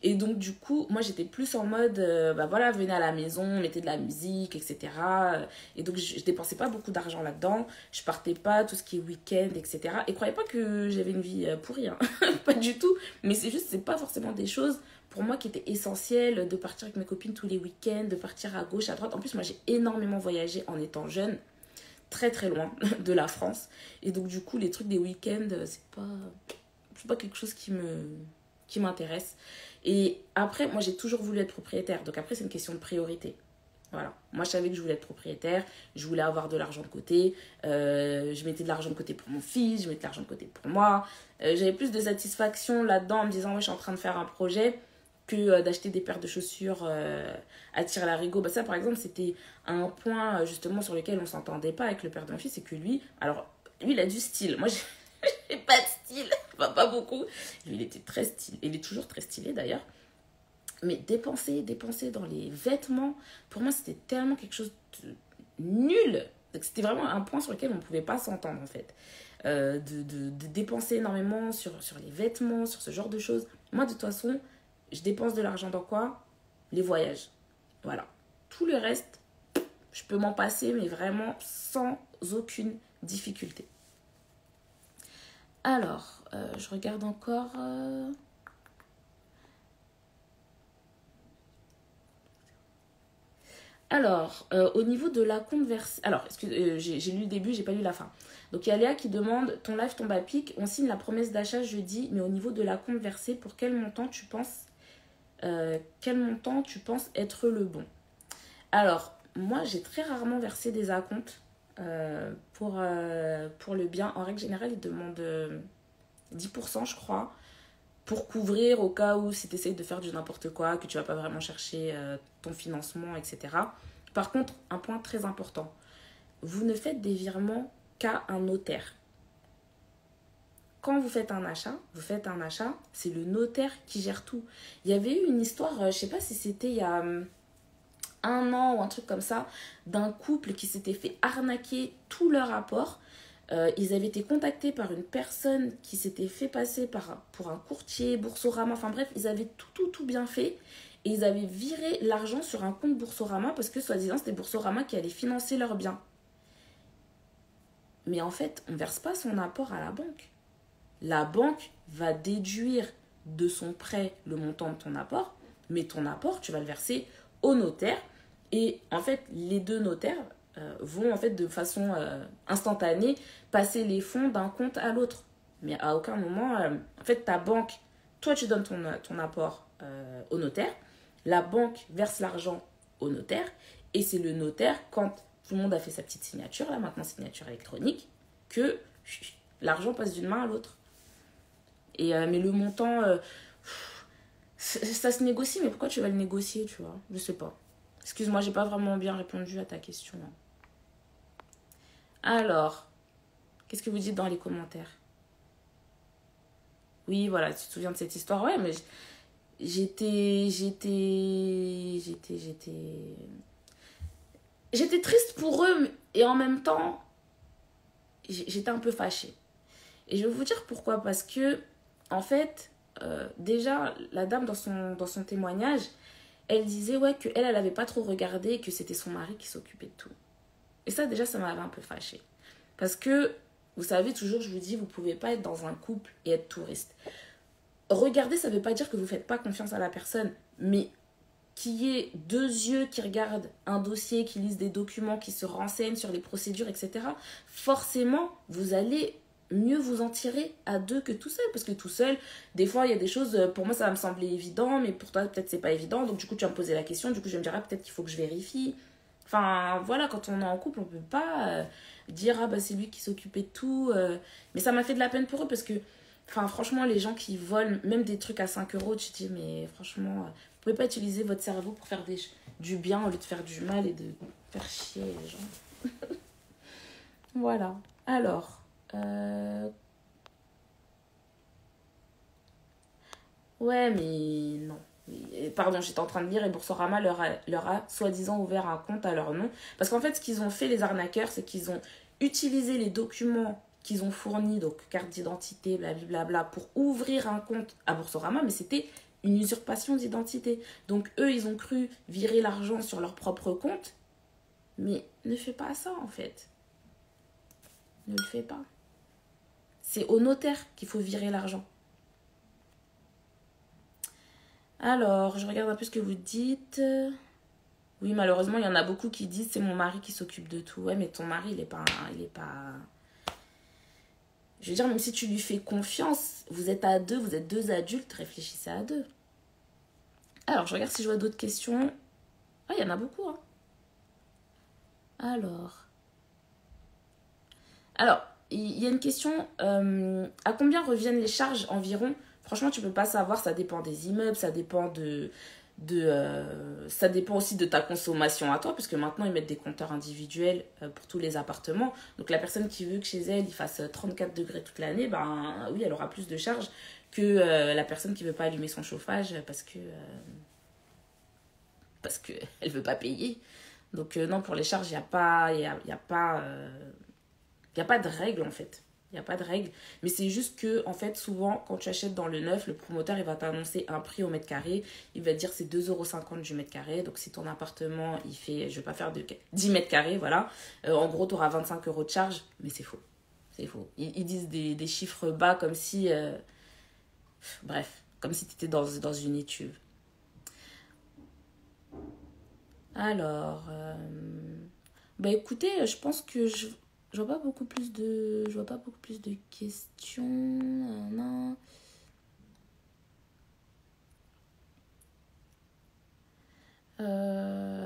[SPEAKER 1] Et donc, du coup, moi, j'étais plus en mode, bah voilà, venez à la maison, mettez de la musique, etc. Et donc, je dépensais pas beaucoup d'argent là-dedans. Je partais pas, tout ce qui est week-end, etc. Et croyez pas que j'avais une vie pourrie, hein. Pas du tout. Mais c'est juste, c'est pas forcément des choses pour moi qui étaient essentielles de partir avec mes copines tous les week-ends, de partir à gauche, à droite. En plus, moi, j'ai énormément voyagé en étant jeune, très très loin de la France. Et donc, du coup, les trucs des week-ends, c'est pas quelque chose qui m'intéresse. Et après, moi, j'ai toujours voulu être propriétaire. Donc après, c'est une question de priorité. Voilà. Moi, je savais que je voulais être propriétaire. Je voulais avoir de l'argent de côté. Je mettais de l'argent de côté pour mon fils. Je mettais de l'argent de côté pour moi. J'avais plus de satisfaction là-dedans en me disant, ouais, je suis en train de faire un projet que d'acheter des paires de chaussures à tire-larigot. Bah, ça, par exemple, c'était un point justement sur lequel on ne s'entendait pas avec le père de mon fils. C'est que lui, alors, lui, il a du style. Moi, j'ai pas de style. Enfin, pas beaucoup. Lui, il était très stylé. Il est toujours très stylé d'ailleurs. Mais dépenser dans les vêtements, pour moi, c'était tellement quelque chose de nul. C'était vraiment un point sur lequel on ne pouvait pas s'entendre en fait. De dépenser énormément sur les vêtements, sur ce genre de choses. Moi, de toute façon, je dépense de l'argent dans quoi? Les voyages. Voilà. Tout le reste, je peux m'en passer, mais vraiment sans aucune difficulté. Alors, je regarde encore. Alors, au niveau de la conversion... Alors, j'ai lu le début, j'ai pas lu la fin. Donc, il y a Léa qui demande, ton live tombe à pic, on signe la promesse d'achat jeudi, mais au niveau de la compte versée, pour quel montant tu penses être le bon? Alors, moi, j'ai très rarement versé des acomptes pour le bien. En règle générale, ils demandent 10% je crois, pour couvrir au cas où si tu essayes de faire du n'importe quoi, que tu vas pas vraiment chercher ton financement, etc. Par contre, un point très important, vous ne faites des virements qu'à un notaire. Quand vous faites un achat, c'est le notaire qui gère tout. Il y avait eu une histoire, je sais pas si c'était il y a 1 an ou un truc comme ça, d'un couple qui s'était fait arnaquer tous leurs rapports. Ils avaient été contactés par une personne qui s'était fait passer pour un courtier, Boursorama, enfin bref, ils avaient tout bien fait. Et ils avaient viré l'argent sur un compte Boursorama parce que soi-disant c'était Boursorama qui allait financer leurs biens. Mais en fait, on ne verse pas son apport à la banque. La banque va déduire de son prêt le montant de ton apport, mais ton apport, tu vas le verser au notaire. Et en fait, les deux notaires vont en fait de façon instantanée passer les fonds d'un compte à l'autre. Mais à aucun moment, en fait, ta banque, toi tu donnes ton apport au notaire, la banque verse l'argent au notaire, et c'est le notaire, quand tout le monde a fait sa petite signature, là maintenant signature électronique, que l'argent passe d'une main à l'autre. Mais le montant, ça se négocie, mais pourquoi tu vas le négocier, tu vois? Je sais pas. Excuse-moi, j'ai pas vraiment bien répondu à ta question. Alors, qu'est-ce que vous dites dans les commentaires? Oui, voilà, tu te souviens de cette histoire? Ouais, mais j'étais triste pour eux, et en même temps, j'étais un peu fâchée. Et je vais vous dire pourquoi. Parce que, en fait, déjà, la dame, dans son témoignage, elle disait ouais, qu'elle n'avait pas trop regardé et que c'était son mari qui s'occupait de tout. Et ça, déjà, ça m'avait un peu fâchée. Parce que, vous savez, toujours, je vous dis, vous ne pouvez pas être dans un couple et être touriste. Regarder, ça ne veut pas dire que vous ne faites pas confiance à la personne, mais qu'il y ait deux yeux qui regardent un dossier, qui lisent des documents, qui se renseignent sur les procédures, etc., forcément, vous allez mieux vous en tirer à deux que tout seul. Parce que tout seul, des fois, il y a des choses, pour moi, ça va me sembler évident, mais pour toi, peut-être, c'est pas évident. Donc, du coup, tu vas me poser la question. Du coup, je me dirais, peut-être qu'il faut que je vérifie. Enfin, voilà, quand on est en couple, on peut pas dire, ah, bah, c'est lui qui s'occupait de tout. Mais ça m'a fait de la peine pour eux parce que, enfin, franchement, les gens qui volent même des trucs à 5 euros, tu te dis, mais franchement, vous pouvez pas utiliser votre cerveau pour faire du bien au lieu de faire du mal et de faire chier les gens. Voilà. Alors, ouais, mais non. Pardon, j'étais en train de lire et Boursorama leur a soi-disant ouvert un compte à leur nom. Parce qu'en fait, ce qu'ils ont fait, les arnaqueurs, c'est qu'ils ont utilisé les documents qu'ils ont fournis, donc carte d'identité, blablabla, pour ouvrir un compte à Boursorama, mais c'était une usurpation d'identité. Donc eux, ils ont cru virer l'argent sur leur propre compte, mais ne fais pas ça en fait. Ne le fais pas. C'est au notaire qu'il faut virer l'argent. Alors, je regarde un peu ce que vous dites. Oui, malheureusement, il y en a beaucoup qui disent c'est mon mari qui s'occupe de tout. Ouais, mais ton mari, il est pas... Je veux dire, même si tu lui fais confiance, vous êtes à deux, vous êtes deux adultes, réfléchissez à deux. Alors, je regarde si je vois d'autres questions. Ah, il y en a beaucoup, hein. Alors, il y a une question. À combien reviennent les charges environ? Franchement, tu peux pas savoir, ça dépend des immeubles, ça dépend ça dépend aussi de ta consommation à toi, parce que maintenant ils mettent des compteurs individuels pour tous les appartements. Donc la personne qui veut que chez elle il fasse 34 degrés toute l'année, ben oui, elle aura plus de charges que la personne qui veut pas allumer son chauffage parce que elle veut pas payer. Donc non, pour les charges, il y a pas y a pas de règle en fait. Il n'y a pas de règle. Mais c'est juste que, en fait, souvent, quand tu achètes dans le neuf, le promoteur, il va t'annoncer un prix au mètre carré. Il va te dire c'est 2,50 € du mètre carré. Donc, si ton appartement, il fait, je vais pas faire de 10 mètres carrés, voilà. En gros, tu auras 25 € de charge. Mais c'est faux. C'est faux. Ils disent des chiffres bas comme si... bref, comme si tu étais dans une étude. Alors... bah écoutez, je pense que je vois pas beaucoup plus de questions. Non.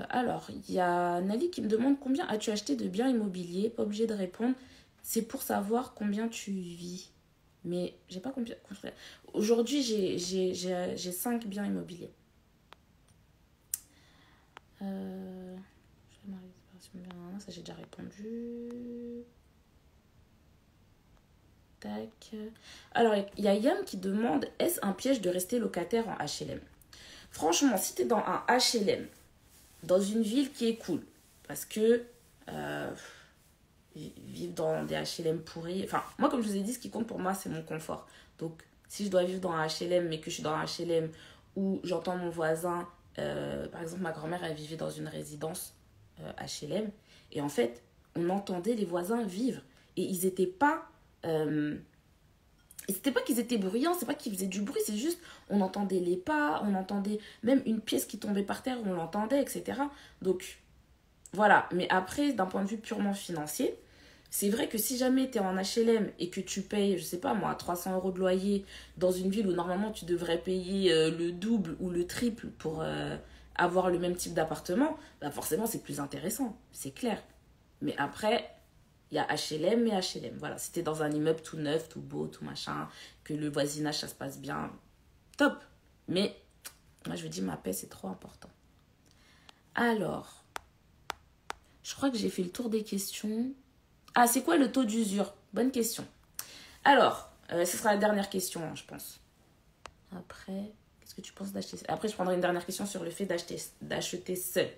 [SPEAKER 1] Alors, il y a Nali qui me demande combien as-tu acheté de biens immobiliers. Pas obligé de répondre. C'est pour savoir combien tu vis. Mais j'ai pas construit. Aujourd'hui, j'ai 5 biens immobiliers. Ça, j'ai déjà répondu. Tac. Alors, il y a Yam qui demande, est-ce un piège de rester locataire en HLM? Franchement, si tu es dans un HLM, dans une ville qui est cool, parce que vivre dans des HLM pourris, enfin, moi, comme je vous ai dit, ce qui compte pour moi, c'est mon confort. Donc, si je dois vivre dans un HLM, mais que je suis dans un HLM où j'entends mon voisin, par exemple, ma grand-mère, elle vivait dans une résidence HLM, et en fait, on entendait les voisins vivre, et ils étaient pas... et c'était pas qu'ils étaient bruyants, c'est pas qu'ils faisaient du bruit, c'est juste on entendait les pas, on entendait même une pièce qui tombait par terre, on l'entendait, etc. Donc voilà, mais après, d'un point de vue purement financier, c'est vrai que si jamais tu es en HLM et que tu payes, je sais pas moi, 300 € de loyer dans une ville où normalement tu devrais payer le double ou le triple pour avoir le même type d'appartement, bah forcément c'est plus intéressant, c'est clair. Mais après, il y a HLM et HLM. Voilà, si t'es dans un immeuble tout neuf, tout beau, tout machin, que le voisinage ça se passe bien, top. Mais moi je vous dis, ma paix c'est trop important. Alors, je crois que j'ai fait le tour des questions. Ah, c'est quoi le taux d'usure? Bonne question. Alors, ce sera la dernière question, hein, je pense. Après, qu'est-ce que tu penses d'acheter? Après, je prendrai une dernière question sur le fait d'acheter seul.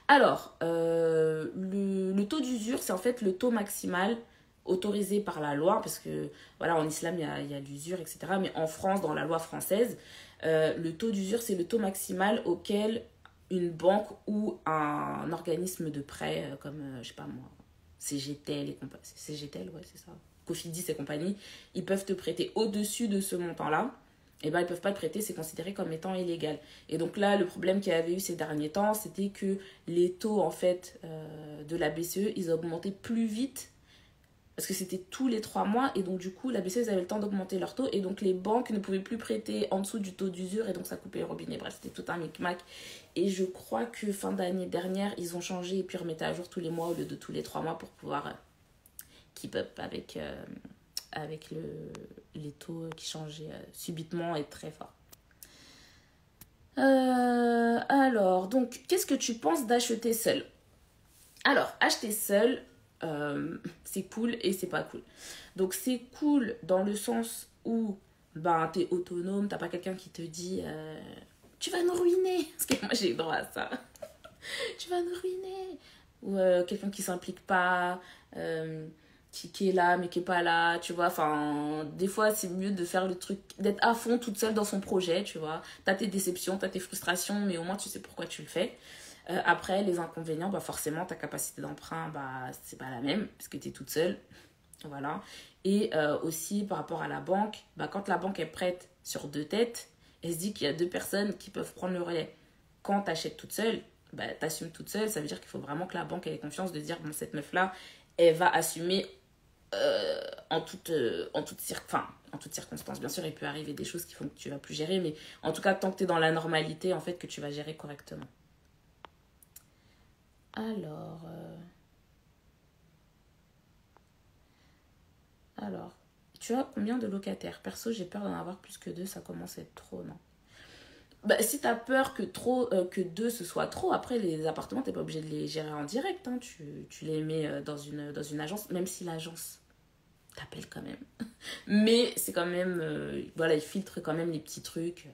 [SPEAKER 1] Alors, le taux d'usure, c'est en fait le taux maximal autorisé par la loi, parce que voilà, en islam, il y a l'usure, etc. Mais en France, dans la loi française, le taux d'usure, c'est le taux maximal auquel une banque ou un organisme de prêt, comme, je sais pas moi, CGTL et compagnie, CGTL, ouais, c'est ça, Cofidis et compagnie, ils peuvent te prêter au-dessus de ce montant-là. Eh ben, ils ne peuvent pas te prêter, c'est considéré comme étant illégal. Et donc là, le problème qu'il y avait eu ces derniers temps, c'était que les taux en fait de la BCE, ils augmentaient plus vite parce que c'était tous les 3 mois et donc du coup, la BCE, ils avaient le temps d'augmenter leur taux et donc les banques ne pouvaient plus prêter en dessous du taux d'usure et donc ça coupait le robinet. Bref, c'était tout un micmac. Et je crois que fin d'année dernière, ils ont changé et puis remettaient à jour tous les mois au lieu de tous les 3 mois pour pouvoir keep up avec les taux qui changeaient subitement et très fort. Alors, donc, qu'est-ce que tu penses d'acheter seul? Alors, acheter seul, c'est cool et c'est pas cool. Donc, c'est cool dans le sens où ben, t'es autonome, t'as pas quelqu'un qui te dit tu vas nous ruiner. Parce que moi, j'ai eu droit à ça. Tu vas nous ruiner. Ou quelqu'un qui s'implique pas. Qui est là mais qui est pas là, tu vois, enfin des fois c'est mieux de faire le truc, d'être à fond toute seule dans son projet, tu vois, t'as tes déceptions, t'as tes frustrations mais au moins tu sais pourquoi tu le fais. Après les inconvénients, bah forcément ta capacité d'emprunt bah c'est pas la même parce que t'es toute seule, voilà. Et aussi par rapport à la banque, bah quand la banque est prête sur 2 têtes, elle se dit qu'il y a 2 personnes qui peuvent prendre le relais. Quand t'achètes toute seule, bah t'assumes toute seule, ça veut dire qu'il faut vraiment que la banque ait confiance de dire bon cette meuf là elle va assumer en toute circonstance. Bien sûr, il peut arriver des choses qui font que tu vas plus gérer, mais en tout cas, tant que tu es dans la normalité, en fait, que tu vas gérer correctement. Alors, tu as combien de locataires? Perso, j'ai peur d'en avoir plus que 2, ça commence à être trop, non? Bah, si t'as peur que 2 ce soit trop, après les appartements, t'es pas obligé de les gérer en direct, hein. Tu les mets dans une agence, même si l'agence t'appelle quand même. Mais c'est quand même, voilà, ils filtrent quand même les petits trucs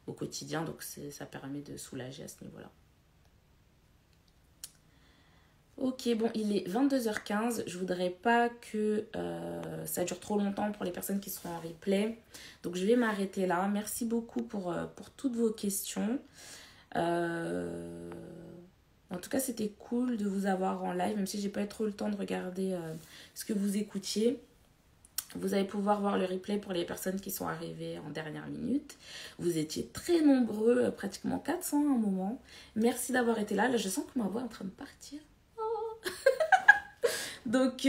[SPEAKER 1] au quotidien, donc ça permet de soulager à ce niveau-là. Ok, bon, il est 22h15. Je voudrais pas que ça dure trop longtemps pour les personnes qui seront en replay. Donc, je vais m'arrêter là. Merci beaucoup pour toutes vos questions. En tout cas, c'était cool de vous avoir en live, même si j'ai pas eu trop le temps de regarder ce que vous écoutiez. Vous allez pouvoir voir le replay pour les personnes qui sont arrivées en dernière minute. Vous étiez très nombreux, pratiquement 400 à un moment. Merci d'avoir été là. Là, je sens que ma voix est en train de partir. Donc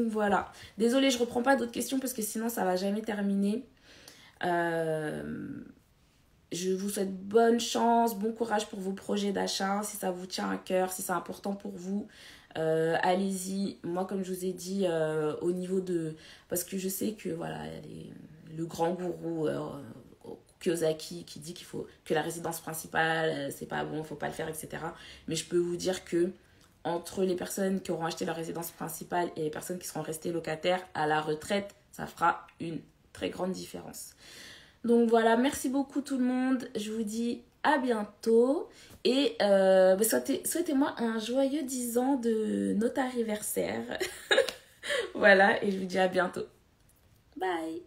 [SPEAKER 1] voilà. Désolée, je reprends pas d'autres questions parce que sinon ça va jamais terminer. Je vous souhaite bonne chance, bon courage pour vos projets d'achat. Si ça vous tient à cœur, si c'est important pour vous, Allez-y. Moi, comme je vous ai dit, au niveau de... Parce que je sais que, voilà, le grand gourou Kiyosaki qui dit qu'il faut que la résidence principale, c'est pas bon, faut pas le faire, etc. Mais je peux vous dire que entre les personnes qui auront acheté leur résidence principale et les personnes qui seront restées locataires à la retraite, ça fera une très grande différence. Donc voilà, merci beaucoup tout le monde. Je vous dis à bientôt. Et souhaitez-moi un joyeux 10 ans de notre anniversaire. Voilà, et je vous dis à bientôt. Bye.